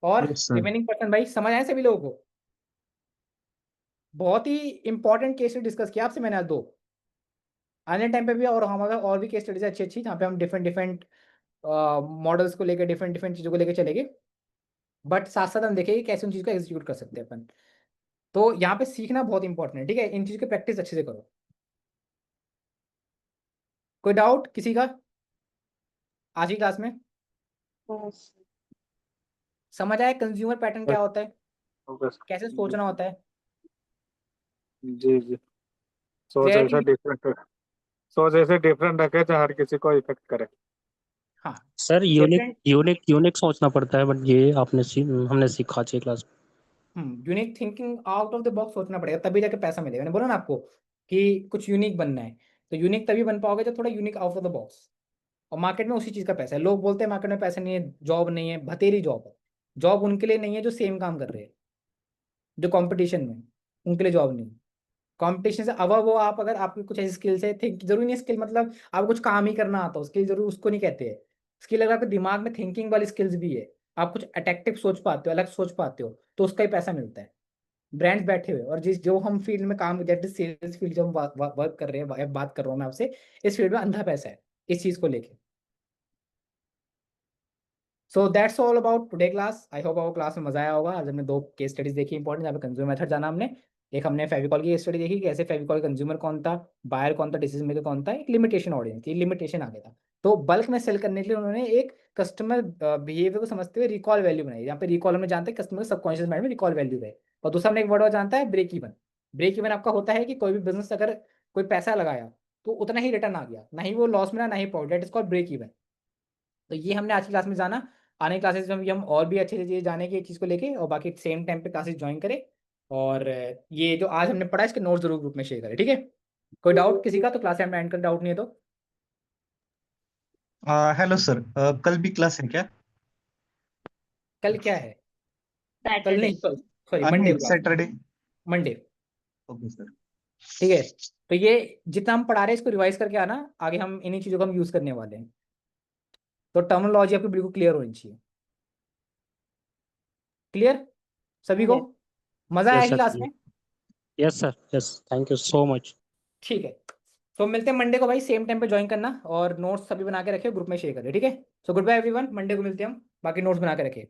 और Yes, sir. रिमेनिंग पर्सन भाई समझ आया सभी लोगों को? बहुत ही इंपॉर्टेंट केस डिस्कस किया आपसे मैंने आज 2। आने टाइम पे भी और हमारा और भी केस स्टडीज अच्छी अच्छी, जहाँ पे हम डिफरेंट डिफरेंट मॉडल्स को लेकर, डिफरेंट डिफरेंट चीज़ों को लेकर चलेंगे। बट साथ साथ हम देखेंगे कैसे उन चीज़ को एग्जीक्यूट कर सकते हैं अपन। तो यहाँ पे सीखना बहुत इंपॉर्टेंट है, ठीक है, इन चीज़ की प्रैक्टिस अच्छे से करो। कोई डाउट किसी का आज की क्लास में? समझ आया कंज्यूमर पैटर्न क्या होता है, ओके कैसे सोचना होता है? जी जी। सोच क्लैरिटी? ऐसा डिफरेंट, सोच ऐसे डिफरेंट रखे जो हर किसी को इफेक्ट करे। हाँ, sir unique different. Unique unique सोचना पड़ता है, बट ये हमने सीखा अच्छी क्लास में। Unique thinking, out of the box सोचना पड़ेगा, तभी जाके पैसा मिलेगा। मैंने बोला ना आपको कि कुछ यूनिक बनना है, तो यूनिक तभी बन पाओगे जब थोड़ा unique out of the box. और मार्केट में उसी चीज़ का पैसा है। लोग बोलते हैं मार्केट में पैसा नहीं है, जॉब नहीं है, भतेरी जॉब है। जॉब उनके लिए नहीं है जो सेम काम कर रहे हैं, जो कंपटीशन में, उनके लिए जॉब नहीं। कंपटीशन से अब वो आप, अगर आपकी कुछ ऐसी स्किल्स है, थिंक जरूरी नहीं स्किल मतलब आप कुछ काम ही करना आता हो, स्किल जरूर उसको नहीं कहते हैं। स्किल अगर आपके दिमाग में थिंकिंग वाली स्किल्स भी है, आप कुछ अट्रैक्टिव सोच पाते हो, अलग सोच पाते हो, तो उसका ही पैसा मिलता है। ब्रांड्स बैठे हुए, और जिस जो हम फील्ड में काम, जैसे सेल्स फील्ड जो हम वर्क कर रहे हैं, बात कर रहा हूँ मैं आपसे, इस फील्ड में अंधा पैसा है इस चीज़ को लेके। So that's all about today class. I hope आपको क्लास में मजा आया होगा। आज हमने 2 केस स्टडीज देखी इंपॉर्टेंट, जहाँ पे कंज्यूमर मेथड जाना हमने। एक हमने फेविकॉल की केस स्टडी देखी, कैसे फेविकॉल कंज्यूमर कौन था, बायर कौन था, डिसीजन मेकर कौन था, एक लिमिटेशन ऑडियंस थी, लिमिटेशन आ गया था। तो बल्क में सेल करने के लिए उन्होंने एक कस्टमर बिहेवियर को समझते हुए रिकॉल वैल्यू बनाई, यहाँ पे रिकॉल में जानते हैं कस्टमर सबकॉन्शियस माइंड में रिकॉल वैल्यू है। और दूसरा हमने एक वर्ड और जानता है ब्रेक इवन। ब्रेक इवन आपका होता है कि कोई भी बिजनेस अगर कोई पैसा लगाया तो उतना ही रिटर्न आ गया, ना ही वो लॉस में ना ही profit, is called break even. तो ये हमने आज की क्लास में जाना। आने क्लासेस में भी हम और भी अच्छे से चीज़ें जानेंगे इस चीज़ को लेके, और बाकी सेम टाइम पे क्लासेस ज्वाइन करें। और ये जो आज हमने पढ़ा इसके नोट्स जरूर ग्रुप में शेयर करें, ठीक है। कोई डाउट किसी का तो क्लास में एंड कर, डाउट नहीं है तो। हेलो सर, कल भी क्लास है क्या? कल क्या है? कल सैटरडे। नहीं, सॉरी मंडे नहीं, को class, Saturday. Monday, okay sir. ठीक है। तो ये जितना हम पढ़ा रहे हैं इसको रिवाइज करके आना, आगे हम इन्हीं चीज़ों को हम यूज़ करने वाले हैं। तो टर्मिनोलॉजी आपको बिल्कुल क्लियर होनी चाहिए। क्लियर सभी को? मज़ा आया यस क्लास सर, में? Yes sir, yes, thank you so much. ठीक है, तो मिलते हैं मंडे को भाई, सेम टाइम पे ज्वाइन करना, और नोट्स सभी बना के रखे, ग्रुप में शेयर करें, ठीक है। So good bye everyone, Monday को मिलते हैं हम, बाकी नोट्स बना के रखें।